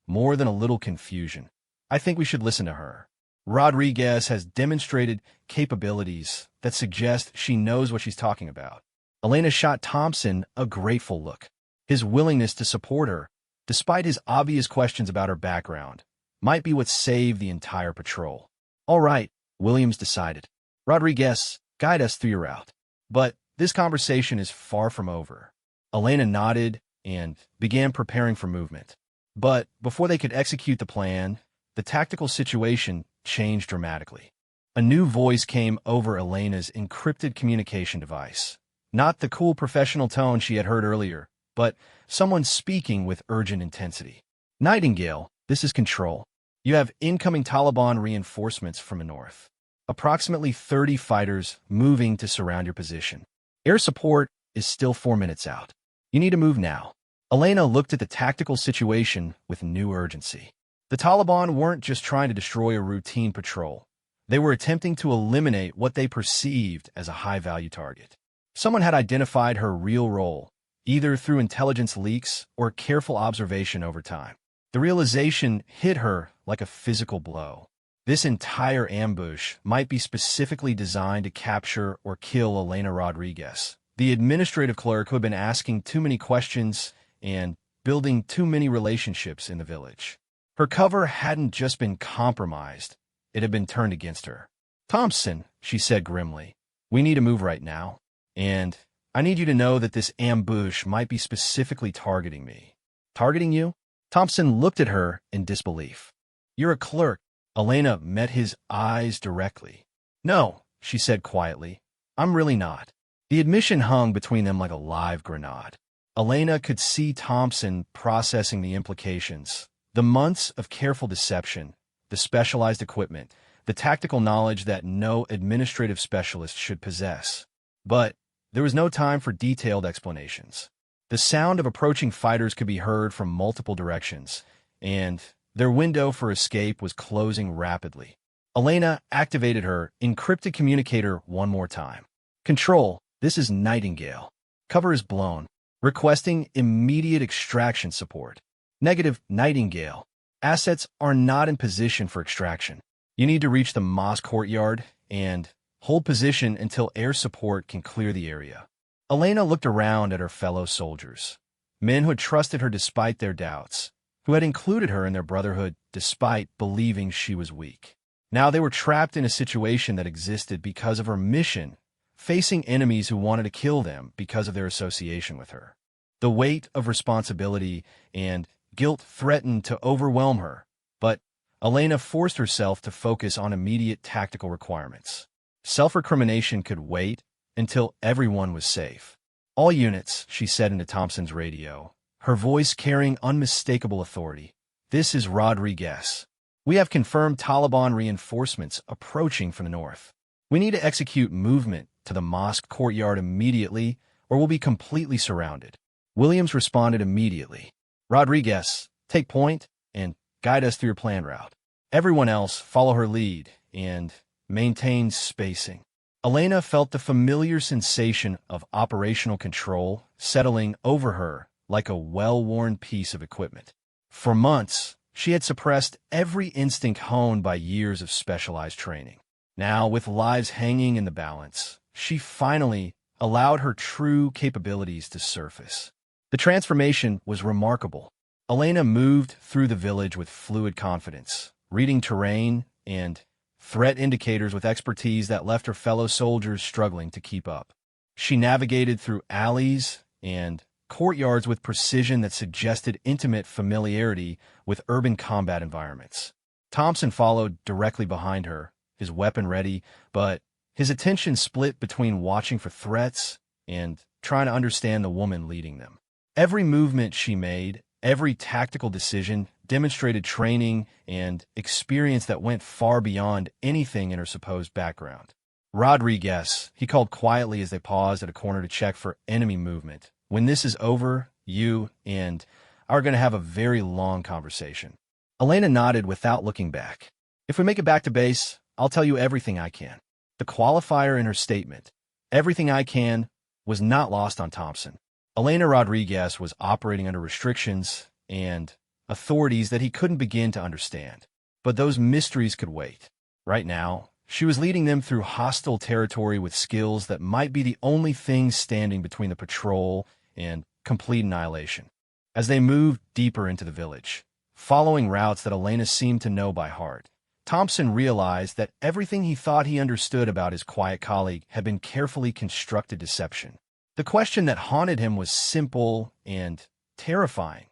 more than a little confusion. I think we should listen to her. Rodriguez has demonstrated capabilities that suggest she knows what she's talking about. Elena shot Thompson a grateful look. His willingness to support her, despite his obvious questions about her background, might be what saved the entire patrol. All right, Williams decided. Rodriguez, guide us through your route. But this conversation is far from over. Elena nodded and began preparing for movement. But before they could execute the plan, the tactical situation changed dramatically. A new voice came over Elena's encrypted communication device. Not the cool professional tone she had heard earlier, but someone speaking with urgent intensity. Nightingale, this is Control. You have incoming Taliban reinforcements from the north. Approximately 30 fighters moving to surround your position. Air support is still 4 minutes out. You need to move now. Elena looked at the tactical situation with new urgency. The Taliban weren't just trying to destroy a routine patrol. They were attempting to eliminate what they perceived as a high-value target. Someone had identified her real role, either through intelligence leaks or careful observation over time. The realization hit her like a physical blow. This entire ambush might be specifically designed to capture or kill Elena Rodriguez, the administrative clerk who had been asking too many questions and building too many relationships in the village. Her cover hadn't just been compromised, it had been turned against her. "Thompson," she said grimly, "we need to move right now. And I need you to know that this ambush might be specifically targeting me." "Targeting you?" Thompson looked at her in disbelief. "You're a clerk." Elena met his eyes directly. "No," she said quietly, "I'm really not." The admission hung between them like a live grenade. Elena could see Thompson processing the implications. The months of careful deception, the specialized equipment, the tactical knowledge that no administrative specialist should possess. But there was no time for detailed explanations. The sound of approaching fighters could be heard from multiple directions, and their window for escape was closing rapidly. Elena activated her encrypted communicator one more time. "Control, this is Nightingale. Cover is blown. Requesting immediate extraction support. Negative, Nightingale. Assets are not in position for extraction. You need to reach the mosque courtyard and hold position until air support can clear the area." Elena looked around at her fellow soldiers, men who had trusted her despite their doubts, who had included her in their brotherhood despite believing she was weak. Now they were trapped in a situation that existed because of her mission, facing enemies who wanted to kill them because of their association with her. The weight of responsibility and guilt threatened to overwhelm her, but Elena forced herself to focus on immediate tactical requirements. Self-recrimination could wait until everyone was safe. "All units," she said into Thompson's radio, her voice carrying unmistakable authority. "This is Rodriguez. We have confirmed Taliban reinforcements approaching from the north. We need to execute movement to the mosque courtyard immediately, or we'll be completely surrounded." Williams responded immediately. "Rodriguez, take point and guide us through your plan route. Everyone else follow her lead and maintain spacing." Elena felt the familiar sensation of operational control settling over her like a well-worn piece of equipment. For months, she had suppressed every instinct honed by years of specialized training. Now, with lives hanging in the balance, she finally allowed her true capabilities to surface. The transformation was remarkable. Elena moved through the village with fluid confidence, reading terrain and threat indicators with expertise that left her fellow soldiers struggling to keep up. She navigated through alleys and courtyards with precision that suggested intimate familiarity with urban combat environments. Thompson followed directly behind her, his weapon ready, but his attention split between watching for threats and trying to understand the woman leading them. Every movement she made, every tactical decision, demonstrated training and experience that went far beyond anything in her supposed background. "Rodriguez," he called quietly as they paused at a corner to check for enemy movement. "When this is over, you and I are going to have a very long conversation." Elena nodded without looking back. "If we make it back to base, I'll tell you everything I can." The qualifier in her statement, "everything I can," was not lost on Thompson. Elena Rodriguez was operating under restrictions and authorities that he couldn't begin to understand. But those mysteries could wait. Right now, she was leading them through hostile territory with skills that might be the only thing standing between the patrol and complete annihilation. As they moved deeper into the village, following routes that Elena seemed to know by heart, Thompson realized that everything he thought he understood about his quiet colleague had been carefully constructed deception. The question that haunted him was simple and terrifying.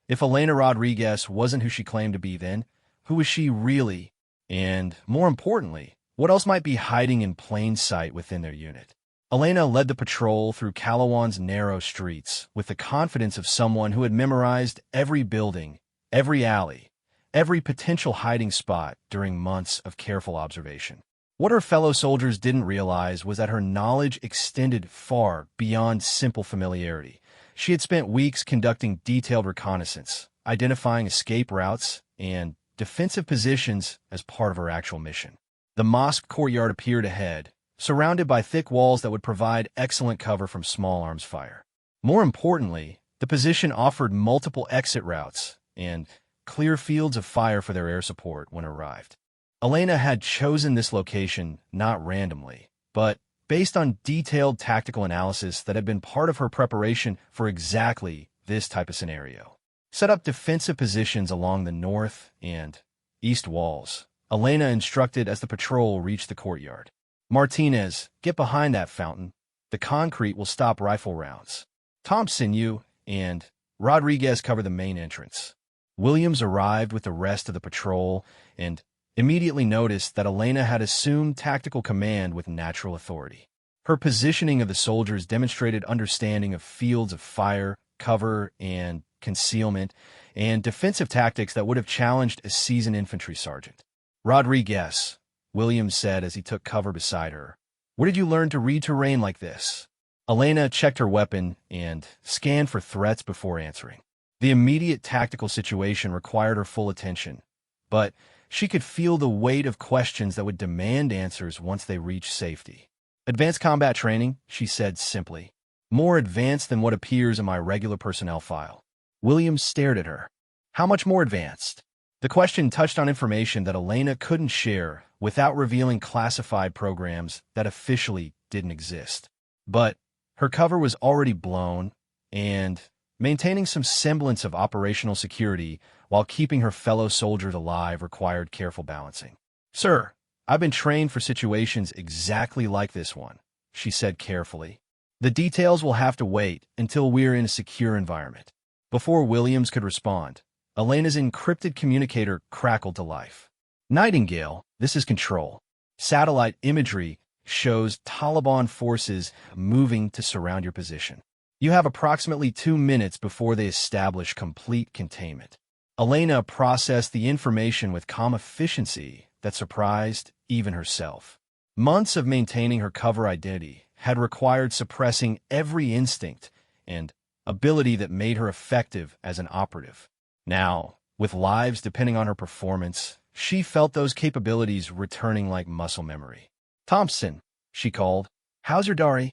If Elena Rodriguez wasn't who she claimed to be then, who was she really? And, more importantly, What else might be hiding in plain sight within their unit? Elena led the patrol through Calawan's narrow streets with the confidence of someone who had memorized every building, every alley, every potential hiding spot during months of careful observation. What her fellow soldiers didn't realize was that her knowledge extended far beyond simple familiarity. She had spent weeks conducting detailed reconnaissance, identifying escape routes, and defensive positions as part of her actual mission. The mosque courtyard appeared ahead, surrounded by thick walls that would provide excellent cover from small arms fire. More importantly, the position offered multiple exit routes and clear fields of fire for their air support when arrived. Elena had chosen this location not randomly, but based on detailed tactical analysis that had been part of her preparation for exactly this type of scenario. Set up defensive positions along the north and east walls, Elena instructed as the patrol reached the courtyard. Martinez, get behind that fountain. The concrete will stop rifle rounds. Thompson, you and Rodriguez cover the main entrance. Williams arrived with the rest of the patrol and immediately noticed that Elena had assumed tactical command with natural authority. Her positioning of the soldiers demonstrated understanding of fields of fire, cover, and concealment, and defensive tactics that would have challenged a seasoned infantry sergeant. Rodriguez, Williams said as he took cover beside her. Where did you learn to read terrain like this? Elena checked her weapon and scanned for threats before answering. The immediate tactical situation required her full attention, but she could feel the weight of questions that would demand answers once they reached safety. Advanced combat training, she said simply. More advanced than what appears in my regular personnel file. Williams stared at her. How much more advanced? The question touched on information that Elena couldn't share without revealing classified programs that officially didn't exist. But her cover was already blown, and maintaining some semblance of operational security while keeping her fellow soldiers alive required careful balancing. Sir, I've been trained for situations exactly like this one, she said carefully. The details will have to wait until we're in a secure environment. Before Williams could respond, Elena's encrypted communicator crackled to life. Nightingale, this is Control. Satellite imagery shows Taliban forces moving to surround your position. You have approximately 2 minutes before they establish complete containment. Elena processed the information with calm efficiency that surprised even herself. Months of maintaining her cover identity had required suppressing every instinct and ability that made her effective as an operative. Now, with lives depending on her performance, she felt those capabilities returning like muscle memory. Thompson, she called. How's your Dari?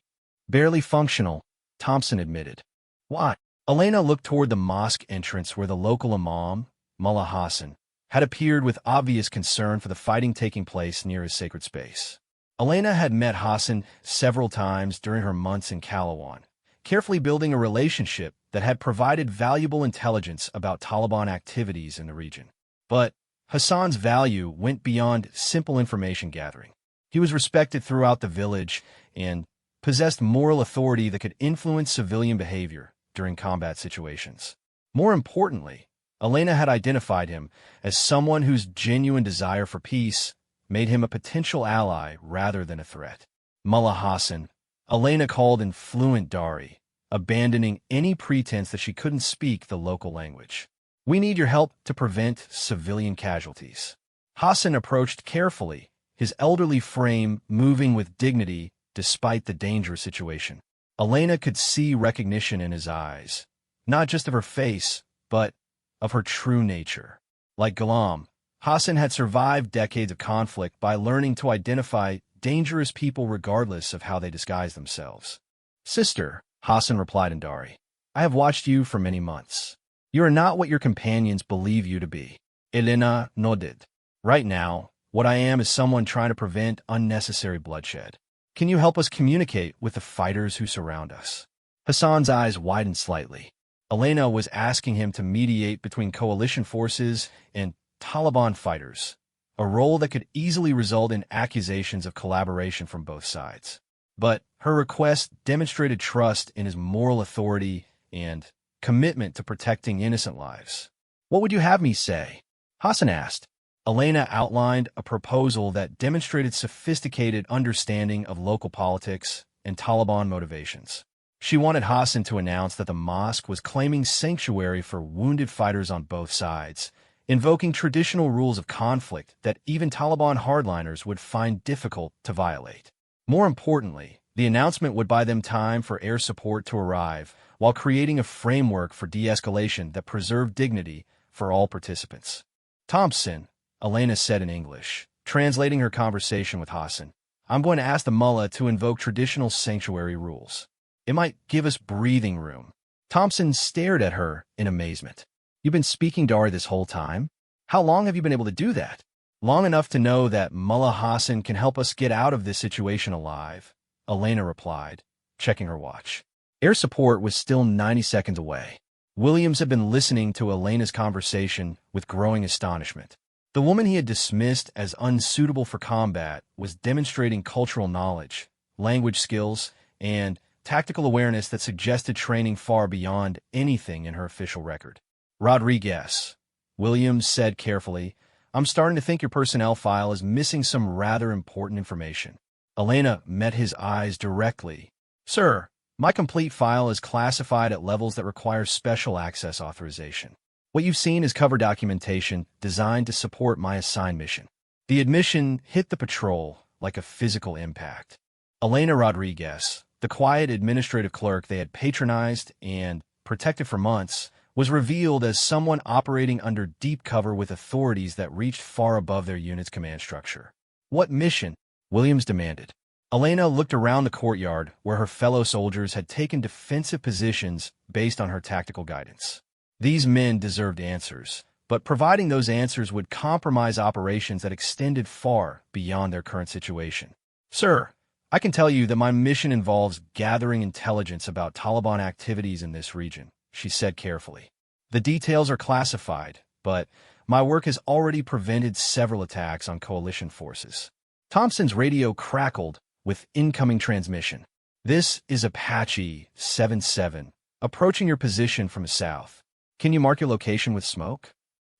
Barely functional, Thompson admitted. Why? Elena looked toward the mosque entrance where the local imam, Mullah Hassan, had appeared with obvious concern for the fighting taking place near his sacred space. Elena had met Hassan several times during her months in Calawan, carefully building a relationship that had provided valuable intelligence about Taliban activities in the region. But Hassan's value went beyond simple information gathering. He was respected throughout the village and possessed moral authority that could influence civilian behavior during combat situations. More importantly, Elena had identified him as someone whose genuine desire for peace made him a potential ally rather than a threat. Mullah Hassan, Elena called in fluent Dari, abandoning any pretense that she couldn't speak the local language. We need your help to prevent civilian casualties. Hassan approached carefully, his elderly frame moving with dignity despite the dangerous situation. Elena could see recognition in his eyes, not just of her face, but of her true nature. Like Ghulam, Hassan had survived decades of conflict by learning to identify dangerous people regardless of how they disguise themselves. Sister, Hassan replied in Dari, I have watched you for many months. You are not what your companions believe you to be. Elena nodded. Right now, what I am is someone trying to prevent unnecessary bloodshed. Can you help us communicate with the fighters who surround us? Hassan's eyes widened slightly. Elena was asking him to mediate between coalition forces and Taliban fighters, a role that could easily result in accusations of collaboration from both sides. But her request demonstrated trust in his moral authority and commitment to protecting innocent lives. What would you have me say? Hassan asked. Elena outlined a proposal that demonstrated sophisticated understanding of local politics and Taliban motivations. She wanted Hassan to announce that the mosque was claiming sanctuary for wounded fighters on both sides, invoking traditional rules of conflict that even Taliban hardliners would find difficult to violate. More importantly, the announcement would buy them time for air support to arrive, while creating a framework for de-escalation that preserved dignity for all participants. Thompson, Elena said in English, translating her conversation with Hassan, I'm going to ask the mullah to invoke traditional sanctuary rules. It might give us breathing room. Thompson stared at her in amazement. You've been speaking Dari this whole time? How long have you been able to do that? Long enough to know that Mullah Hassan can help us get out of this situation alive, Elena replied, checking her watch. Air support was still 90 seconds away. Williams had been listening to Elena's conversation with growing astonishment. The woman he had dismissed as unsuitable for combat was demonstrating cultural knowledge, language skills, and tactical awareness that suggested training far beyond anything in her official record. Rodriguez, Williams said carefully, I'm starting to think your personnel file is missing some rather important information. Elena met his eyes directly. Sir, my complete file is classified at levels that require special access authorization. What you've seen is cover documentation designed to support my assigned mission. The admission hit the patrol like a physical impact. Elena Rodriguez, the quiet administrative clerk they had patronized and protected for months, was revealed as someone operating under deep cover with authorities that reached far above their unit's command structure. What mission? Williams demanded. Elena looked around the courtyard where her fellow soldiers had taken defensive positions based on her tactical guidance. These men deserved answers, but providing those answers would compromise operations that extended far beyond their current situation. Sir, I can tell you that my mission involves gathering intelligence about Taliban activities in this region, she said carefully. The details are classified, but my work has already prevented several attacks on coalition forces. Thompson's radio crackled with incoming transmission. This is Apache 77, approaching your position from the south. Can you mark your location with smoke?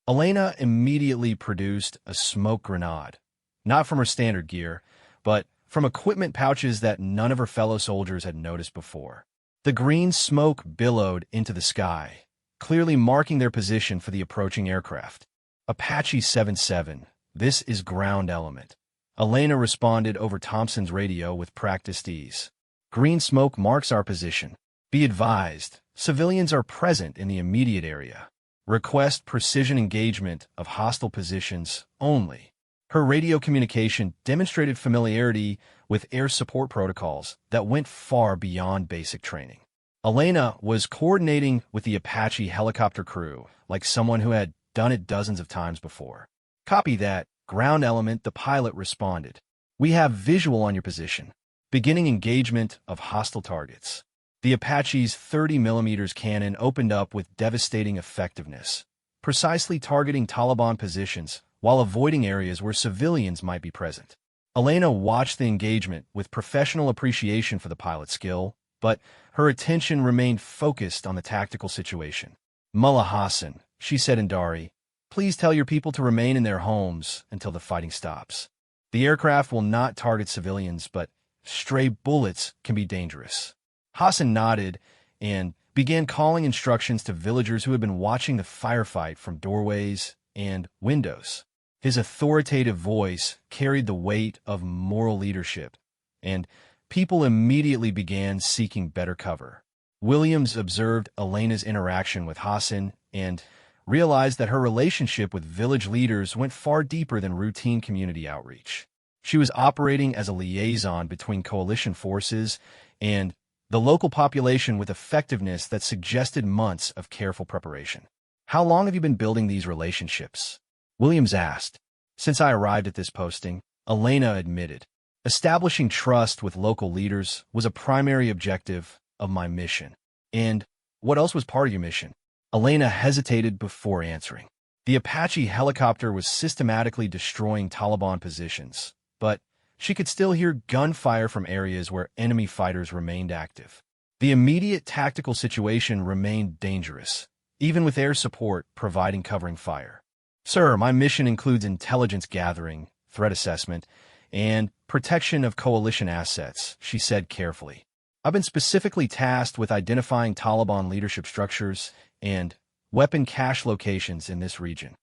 Elena immediately produced a smoke grenade, not from her standard gear, but from equipment pouches that none of her fellow soldiers had noticed before. The green smoke billowed into the sky, clearly marking their position for the approaching aircraft. Apache 77, this is ground element. Elena responded over Thompson's radio with practiced ease. Green smoke marks our position. Be advised, civilians are present in the immediate area. Request precision engagement of hostile positions only. Her radio communication demonstrated familiarity with air support protocols that went far beyond basic training. Elena was coordinating with the Apache helicopter crew like someone who had done it dozens of times before. Copy that. Ground element, the pilot responded. We have visual on your position. Beginning engagement of hostile targets. The Apache's 30mm cannon opened up with devastating effectiveness, precisely targeting Taliban positions while avoiding areas where civilians might be present. Elena watched the engagement with professional appreciation for the pilot's skill, but her attention remained focused on the tactical situation. Mullah Hassan, she said in Dari, please tell your people to remain in their homes until the fighting stops. The aircraft will not target civilians, but stray bullets can be dangerous. Hassan nodded and began calling instructions to villagers who had been watching the firefight from doorways and windows. His authoritative voice carried the weight of moral leadership, and people immediately began seeking better cover. Williams observed Elena's interaction with Hassan and realized that her relationship with village leaders went far deeper than routine community outreach. She was operating as a liaison between coalition forces and the local population with effectiveness that suggested months of careful preparation. How long have you been building these relationships? Williams asked. Since I arrived at this posting, Elena admitted. Establishing trust with local leaders was a primary objective of my mission. And what else was part of your mission? Elena hesitated before answering. The Apache helicopter was systematically destroying Taliban positions, but she could still hear gunfire from areas where enemy fighters remained active. The immediate tactical situation remained dangerous, even with air support providing covering fire. Sir, my mission includes intelligence gathering, threat assessment, and protection of coalition assets, she said carefully. I've been specifically tasked with identifying Taliban leadership structures and weapon cache locations in this region.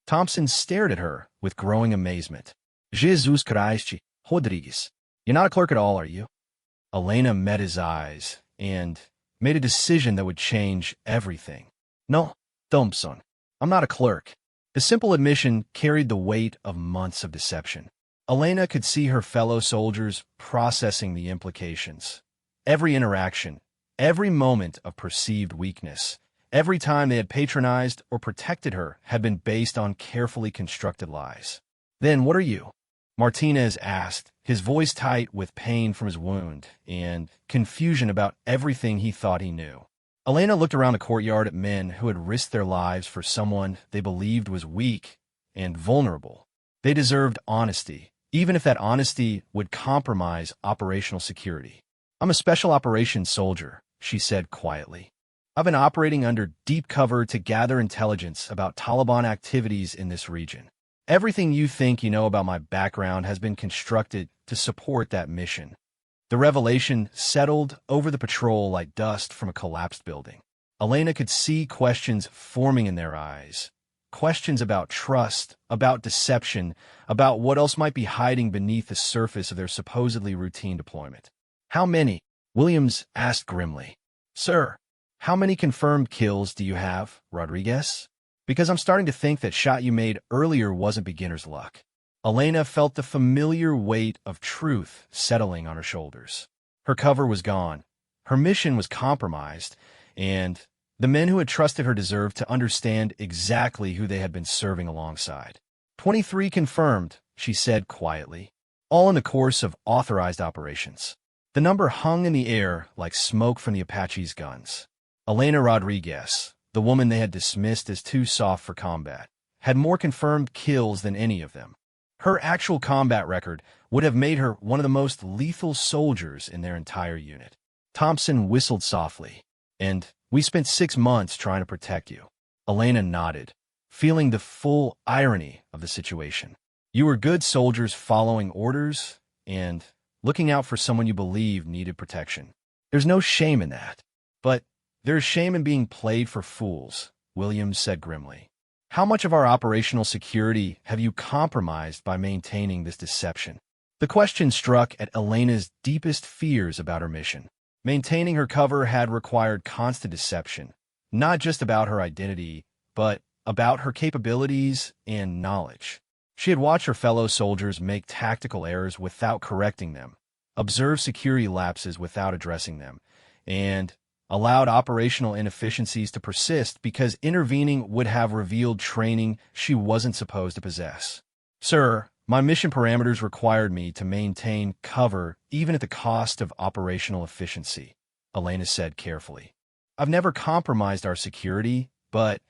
Thompson stared at her with growing amazement. Jesus Christ, Rodrigues. You're not a clerk at all, are you? Elena met his eyes and made a decision that would change everything. No, Thompson. I'm not a clerk. The simple admission carried the weight of months of deception. Elena could see her fellow soldiers processing the implications. Every interaction, every moment of perceived weakness, every time they had patronized or protected her had been based on carefully constructed lies. Then what are you? Martinez asked, his voice tight with pain from his wound and confusion about everything he thought he knew. Elena looked around the courtyard at men who had risked their lives for someone they believed was weak and vulnerable. They deserved honesty, even if that honesty would compromise operational security. I'm a special operations soldier, she said quietly. I've been operating under deep cover to gather intelligence about Taliban activities in this region. Everything you think you know about my background has been constructed to support that mission. The revelation settled over the patrol like dust from a collapsed building. Elena could see questions forming in their eyes. Questions about trust, about deception, about what else might be hiding beneath the surface of their supposedly routine deployment. How many? Williams asked grimly. Sir, how many confirmed kills do you have, Rodriguez? Because I'm starting to think that shot you made earlier wasn't beginner's luck. Elena felt the familiar weight of truth settling on her shoulders. Her cover was gone. Her mission was compromised, and the men who had trusted her deserved to understand exactly who they had been serving alongside. 23 confirmed, she said quietly, all in the course of authorized operations. The number hung in the air like smoke from the Apache's guns. Elena Rodriguez, the woman they had dismissed as too soft for combat, had more confirmed kills than any of them. Her actual combat record would have made her one of the most lethal soldiers in their entire unit. Thompson whistled softly. And we spent 6 months trying to protect you. Elena nodded, feeling the full irony of the situation. You were good soldiers following orders and looking out for someone you believed needed protection. There's no shame in that. But there's shame in being played for fools, Williams said grimly. How much of our operational security have you compromised by maintaining this deception? The question struck at Elena's deepest fears about her mission. Maintaining her cover had required constant deception, not just about her identity, but about her capabilities and knowledge. She had watched her fellow soldiers make tactical errors without correcting them, observe security lapses without addressing them, and allowed operational inefficiencies to persist because intervening would have revealed training she wasn't supposed to possess. Sir, my mission parameters required me to maintain cover even at the cost of operational efficiency, Elena said carefully. I've never compromised our security, but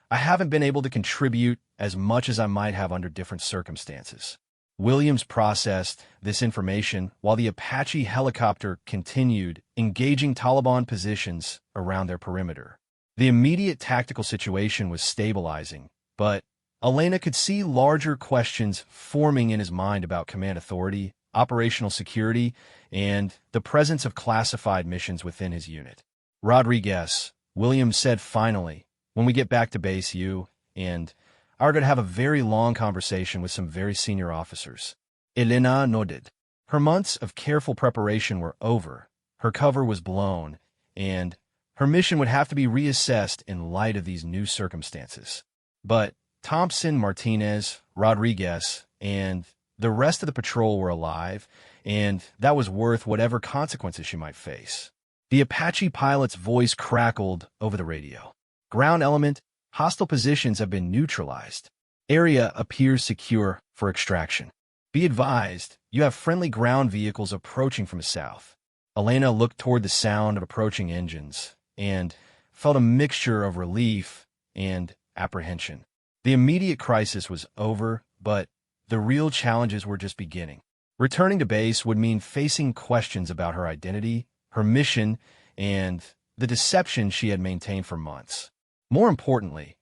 I haven't been able to contribute as much as I might have under different circumstances. Williams processed this information while the Apache helicopter continued engaging Taliban positions around their perimeter. The immediate tactical situation was stabilizing, but Elena could see larger questions forming in his mind about command authority, operational security, and the presence of classified missions within his unit. Rodriguez, Williams said finally, when we get back to base, you and I are going to have a very long conversation with some very senior officers. Elena nodded. Her months of careful preparation were over, her cover was blown, and her mission would have to be reassessed in light of these new circumstances. But Thompson, Martinez, Rodriguez, and the rest of the patrol were alive, and that was worth whatever consequences she might face. The Apache pilot's voice crackled over the radio. Ground element, hostile positions have been neutralized. Area appears secure for extraction. Be advised, you have friendly ground vehicles approaching from the south. Elena looked toward the sound of approaching engines and felt a mixture of relief and apprehension. The immediate crisis was over, but the real challenges were just beginning. Returning to base would mean facing questions about her identity, her mission, and the deception she had maintained for months. More importantly,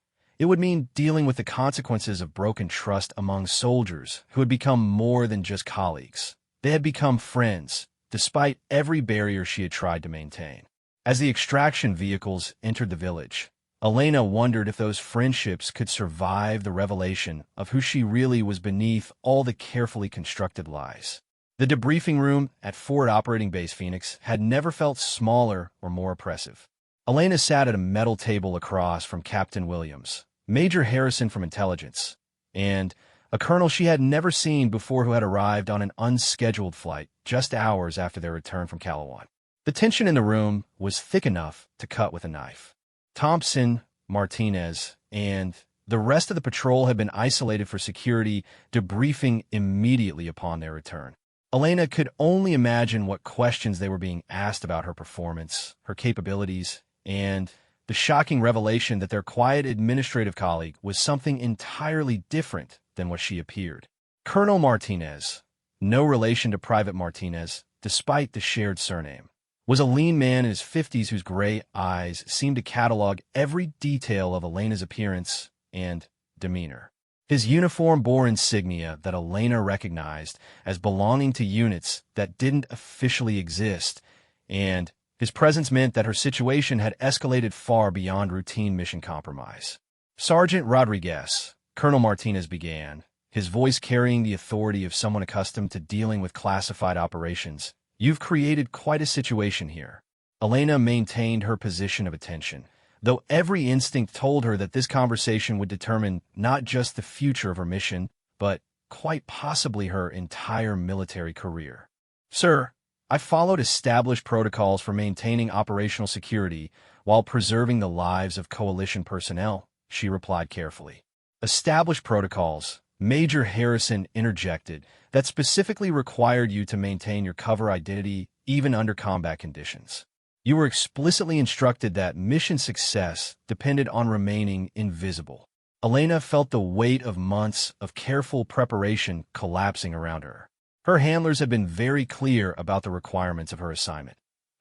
It would mean dealing with the consequences of broken trust among soldiers who had become more than just colleagues. They had become friends, despite every barrier she had tried to maintain. As the extraction vehicles entered the village, Elena wondered if those friendships could survive the revelation of who she really was beneath all the carefully constructed lies. The debriefing room at Forward Operating Base Phoenix had never felt smaller or more oppressive. Elena sat at a metal table across from Captain Williams, Major Harrison from Intelligence, and a colonel she had never seen before who had arrived on an unscheduled flight just hours after their return from Calawan. The tension in the room was thick enough to cut with a knife. Thompson, Martinez, and the rest of the patrol had been isolated for security, debriefing immediately upon their return. Elena could only imagine what questions they were being asked about her performance, her capabilities, and the shocking revelation that their quiet administrative colleague was something entirely different than what she appeared. Colonel Martinez, no relation to Private Martinez, despite the shared surname, was a lean man in his 50s whose gray eyes seemed to catalog every detail of Elena's appearance and demeanor. His uniform bore insignia that Elena recognized as belonging to units that didn't officially exist, and his presence meant that her situation had escalated far beyond routine mission compromise. Sergeant Rodriguez, Colonel Martinez began, his voice carrying the authority of someone accustomed to dealing with classified operations. You've created quite a situation here. Elena maintained her position of attention, though every instinct told her that this conversation would determine not just the future of her mission, but quite possibly her entire military career. Sir, I followed established protocols for maintaining operational security while preserving the lives of coalition personnel, she replied carefully. Established protocols, Major Harrison interjected, that specifically required you to maintain your cover identity even under combat conditions. You were explicitly instructed that mission success depended on remaining invisible. Elena felt the weight of months of careful preparation collapsing around her. Her handlers had been very clear about the requirements of her assignment.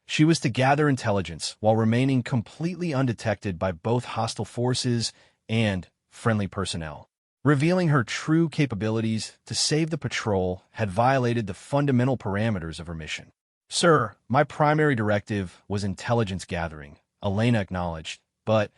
She was to gather intelligence while remaining completely undetected by both hostile forces and friendly personnel. Revealing her true capabilities to save the patrol had violated the fundamental parameters of her mission. Sir, my primary directive was intelligence gathering, Elena acknowledged, but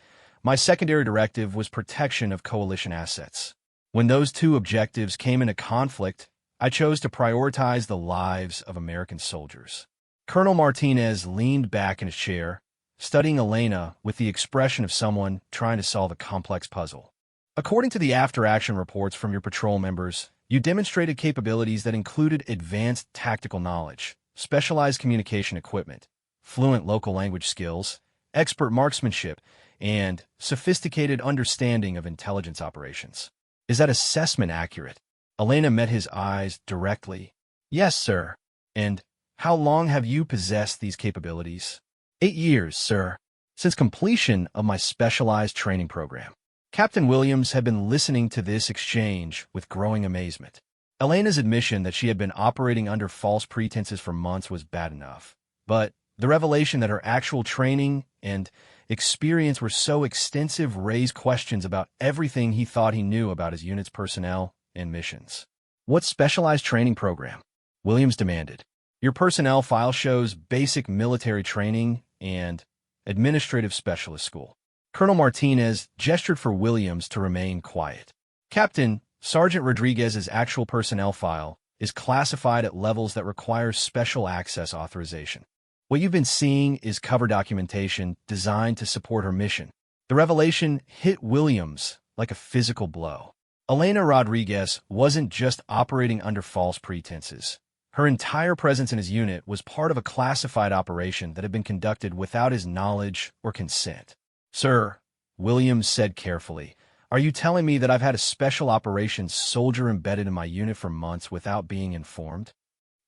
my secondary directive was protection of coalition assets. When those two objectives came into conflict, I chose to prioritize the lives of American soldiers. Colonel Martinez leaned back in his chair, studying Elena with the expression of someone trying to solve a complex puzzle. According to the after-action reports from your patrol members, you demonstrated capabilities that included advanced tactical knowledge, specialized communication equipment, fluent local language skills, expert marksmanship, and sophisticated understanding of intelligence operations. Is that assessment accurate? Elena met his eyes directly. Yes, sir. And how long have you possessed these capabilities? 8 years, sir, since completion of my specialized training program. Captain Williams had been listening to this exchange with growing amazement. Elena's admission that she had been operating under false pretenses for months was bad enough, but the revelation that her actual training and experience were so extensive raised questions about everything he thought he knew about his unit's personnel and missions. What specialized training program? Williams demanded. Your personnel file shows basic military training and administrative specialist school. Colonel Martinez gestured for Williams to remain quiet. Captain, Sergeant Rodriguez's actual personnel file is classified at levels that require special access authorization. What you've been seeing is cover documentation designed to support her mission. The revelation hit Williams like a physical blow. Elena Rodriguez wasn't just operating under false pretenses. Her entire presence in his unit was part of a classified operation that had been conducted without his knowledge or consent. Sir, Williams said carefully, are you telling me that I've had a special operations soldier embedded in my unit for months without being informed?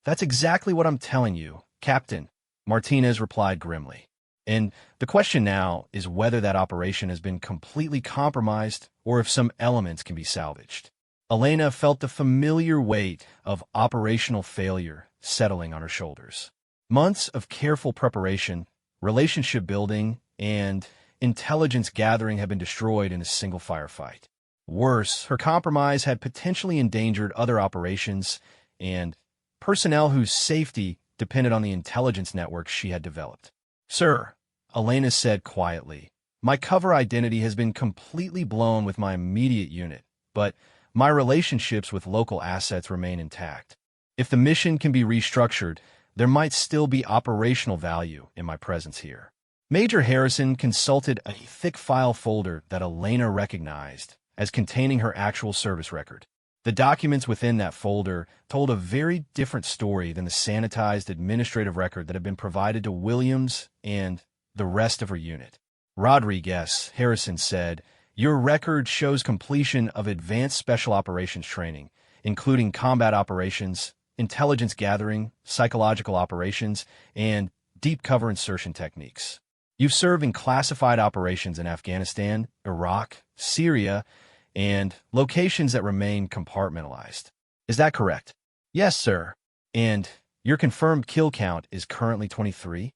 That's exactly what I'm telling you, Captain, Martinez replied grimly. And the question now is whether that operation has been completely compromised or if some elements can be salvaged. Elena felt the familiar weight of operational failure settling on her shoulders. Months of careful preparation, relationship building, and intelligence gathering had been destroyed in a single firefight. Worse, her compromise had potentially endangered other operations and personnel whose safety depended on the intelligence network she had developed. "Sir," Elena said quietly, "my cover identity has been completely blown with my immediate unit, but my relationships with local assets remain intact. If the mission can be restructured, there might still be operational value in my presence here." Major Harrison consulted a thick file folder that Elena recognized as containing her actual service record. The documents within that folder told a very different story than the sanitized administrative record that had been provided to Williams and the rest of her unit. "Rodriguez," Harrison said, "your record shows completion of advanced special operations training, including combat operations, intelligence gathering, psychological operations, and deep cover insertion techniques. You've served in classified operations in Afghanistan, Iraq, Syria, and locations that remain compartmentalized. Is that correct?" "Yes, sir." "And your confirmed kill count is currently 23?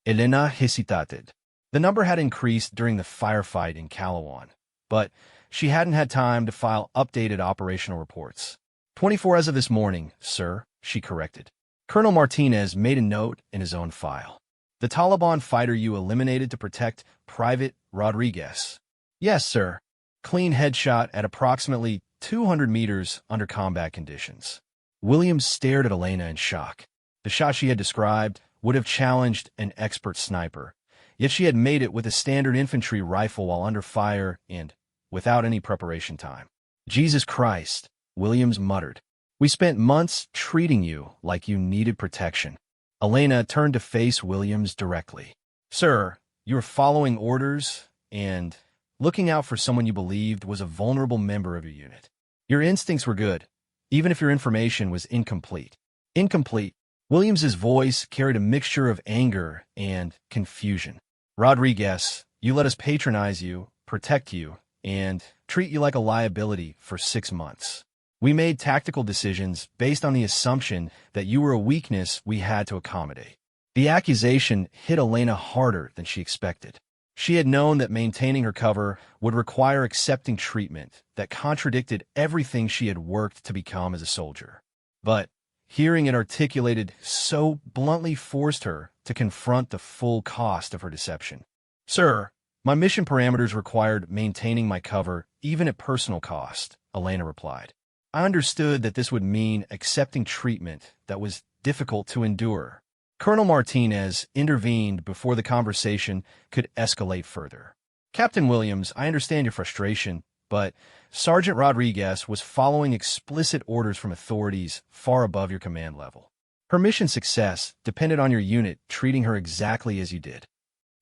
Elena hesitated. The number had increased during the firefight in Calawan, but she hadn't had time to file updated operational reports. 24 as of this morning, sir," she corrected. Colonel Martinez made a note in his own file. "The Taliban fighter you eliminated to protect Private Rodriguez?" "Yes, sir." Clean headshot at approximately 200 meters under combat conditions. Williams stared at Elena in shock. The shot she had described would have challenged an expert sniper, yet she had made it with a standard infantry rifle while under fire and without any preparation time. "Jesus Christ," Williams muttered. "We spent months treating you like you needed protection." Elena turned to face Williams directly. "Sir, you were following orders and looking out for someone you believed was a vulnerable member of your unit. Your instincts were good, even if your information was incomplete." "Incomplete?" Williams's voice carried a mixture of anger and confusion. "Rodriguez, you let us patronize you, protect you, and treat you like a liability for 6 months. We made tactical decisions based on the assumption that you were a weakness we had to accommodate." The accusation hit Elena harder than she expected. She had known that maintaining her cover would require accepting treatment that contradicted everything she had worked to become as a soldier. But hearing it articulated so bluntly forced her to confront the full cost of her deception. "Sir, my mission parameters required maintaining my cover even at personal cost," Elena replied. "I understood that this would mean accepting treatment that was difficult to endure." Colonel Martinez intervened before the conversation could escalate further. "Captain Williams, I understand your frustration, but Sergeant Rodriguez was following explicit orders from authorities far above your command level. Her mission success depended on your unit treating her exactly as you did."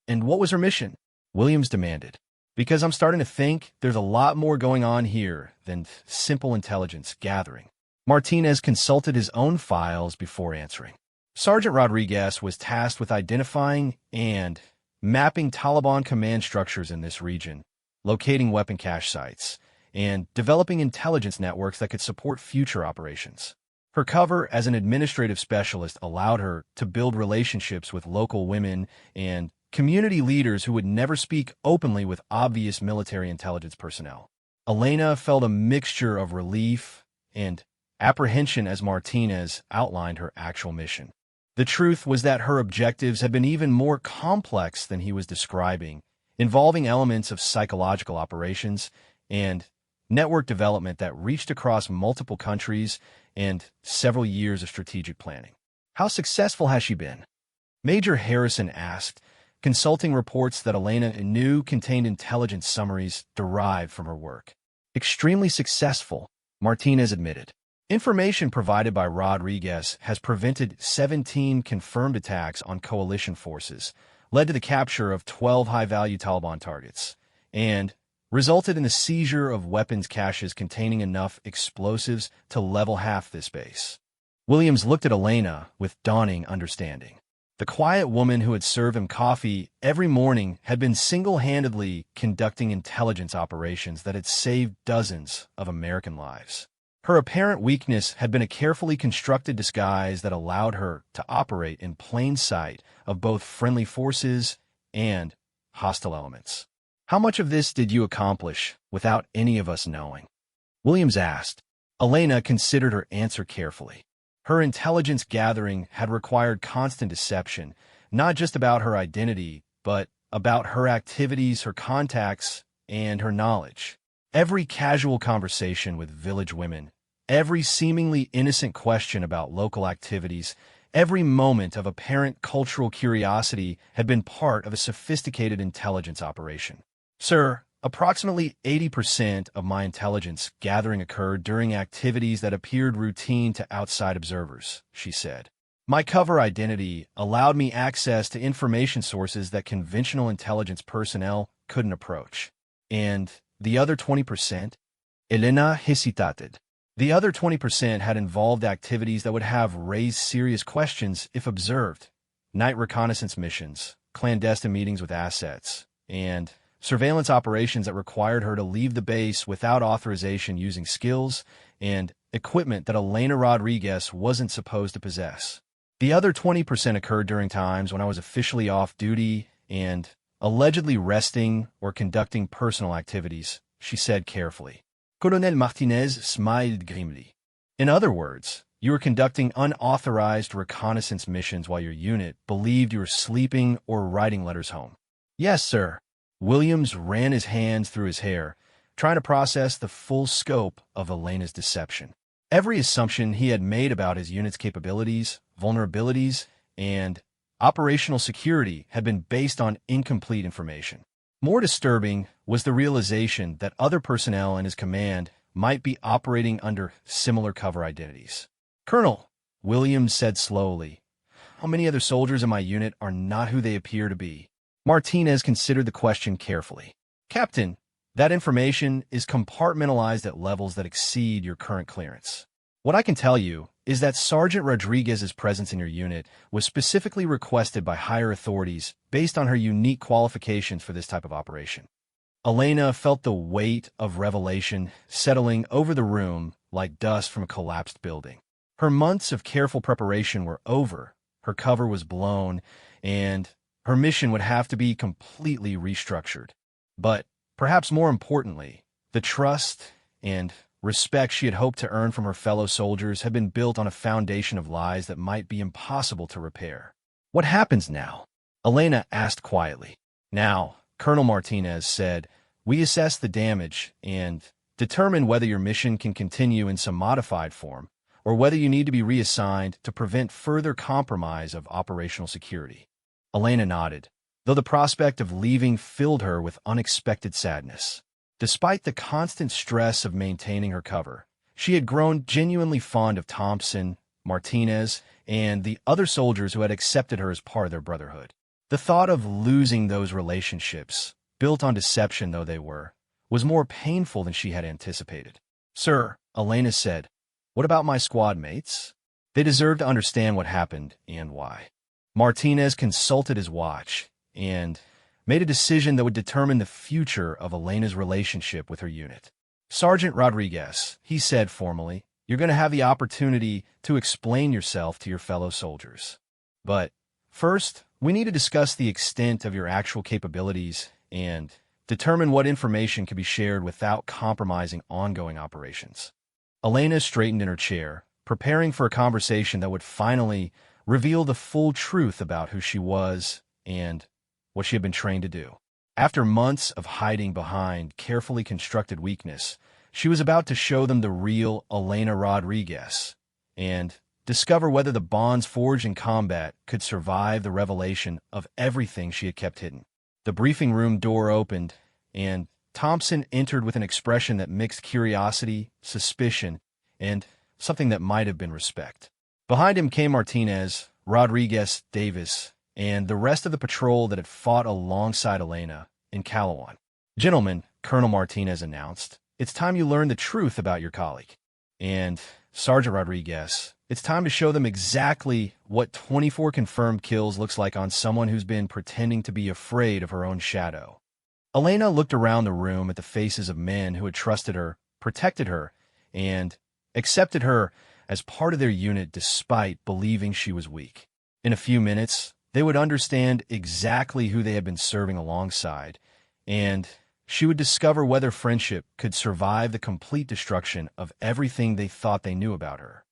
"And what was her mission?" Williams demanded. "Because I'm starting to think there's a lot more going on here than simple intelligence gathering." Martinez consulted his own files before answering. "Sergeant Rodriguez was tasked with identifying and mapping Taliban command structures in this region, locating weapon cache sites, and developing intelligence networks that could support future operations. Her cover as an administrative specialist allowed her to build relationships with local women and community leaders who would never speak openly with obvious military intelligence personnel." Elena felt a mixture of relief and apprehension as Martinez outlined her actual mission. The truth was that her objectives had been even more complex than he was describing, involving elements of psychological operations and network development that reached across multiple countries and several years of strategic planning. "How successful has she been?" Major Harrison asked, consulting reports that Elena knew contained intelligence summaries derived from her work. "Extremely successful," Martinez admitted. "Information provided by Rodriguez has prevented 17 confirmed attacks on coalition forces, led to the capture of 12 high-value Taliban targets, and resulted in the seizure of weapons caches containing enough explosives to level half this base." Williams looked at Elena with dawning understanding. The quiet woman who had served him coffee every morning had been single-handedly conducting intelligence operations that had saved dozens of American lives. Her apparent weakness had been a carefully constructed disguise that allowed her to operate in plain sight of both friendly forces and hostile elements. How much of this did you accomplish without any of us knowing? Williams asked. Elena considered her answer carefully. Her intelligence gathering had required constant deception, not just about her identity, but about her activities, her contacts, and her knowledge. Every casual conversation with village women, every seemingly innocent question about local activities, every moment of apparent cultural curiosity had been part of a sophisticated intelligence operation. Sir, approximately 80% of my intelligence gathering occurred during activities that appeared routine to outside observers, she said. My cover identity allowed me access to information sources that conventional intelligence personnel couldn't approach. And the other 20%? Elena hesitated. The other 20% had involved activities that would have raised serious questions if observed. Night reconnaissance missions, clandestine meetings with assets, and surveillance operations that required her to leave the base without authorization using skills and equipment that Elena Rodriguez wasn't supposed to possess. The other 20% occurred during times when I was officially off duty and allegedly resting or conducting personal activities, she said carefully. Colonel Martinez smiled grimly. In other words, you were conducting unauthorized reconnaissance missions while your unit believed you were sleeping or writing letters home. Yes, sir. Williams ran his hands through his hair, trying to process the full scope of Elena's deception. Every assumption he had made about his unit's capabilities, vulnerabilities, and operational security had been based on incomplete information. More disturbing was the realization that other personnel in his command might be operating under similar cover identities. Colonel, Williams said slowly, how many other soldiers in my unit are not who they appear to be? Martinez considered the question carefully. Captain, that information is compartmentalized at levels that exceed your current clearance. What I can tell you is that Sergeant Rodriguez's presence in your unit was specifically requested by higher authorities based on her unique qualifications for this type of operation. Elena felt the weight of revelation settling over the room like dust from a collapsed building. Her months of careful preparation were over, her cover was blown, and her mission would have to be completely restructured. But perhaps more importantly, the trust and respect she had hoped to earn from her fellow soldiers had been built on a foundation of lies that might be impossible to repair. What happens now? Elena asked quietly. Now, Colonel Martinez said, we assess the damage and determine whether your mission can continue in some modified form or whether you need to be reassigned to prevent further compromise of operational security. Elena nodded, though the prospect of leaving filled her with unexpected sadness. Despite the constant stress of maintaining her cover, she had grown genuinely fond of Thompson, Martinez, and the other soldiers who had accepted her as part of their brotherhood. The thought of losing those relationships, built on deception though they were, was more painful than she had anticipated. Sir, Elena said, what about my squad mates? They deserve to understand what happened and why. Martinez consulted his watch and made a decision that would determine the future of Elena's relationship with her unit. Sergeant Rodriguez, he said formally, you're going to have the opportunity to explain yourself to your fellow soldiers. But first, we need to discuss the extent of your actual capabilities and determine what information can be shared without compromising ongoing operations. Elena straightened in her chair, preparing for a conversation that would finally reveal the full truth about who she was and what she had been trained to do. After months of hiding behind carefully constructed weakness, she was about to show them the real Elena Rodriguez and discover whether the bonds forged in combat could survive the revelation of everything she had kept hidden. The briefing room door opened, and Thompson entered with an expression that mixed curiosity, suspicion, and something that might have been respect. Behind him came Martinez, Rodriguez, Davis, and the rest of the patrol that had fought alongside Elena in Calawan. Gentlemen, Colonel Martinez announced, it's time you learn the truth about your colleague. And Sergeant Rodriguez, it's time to show them exactly what 24 confirmed kills looks like on someone who's been pretending to be afraid of her own shadow. Elena looked around the room at the faces of men who had trusted her, protected her, and accepted her as part of their unit despite believing she was weak. In a few minutes, They would understand exactly who they had been serving alongside, and she would discover whether friendship could survive the complete destruction of everything they thought they knew about her.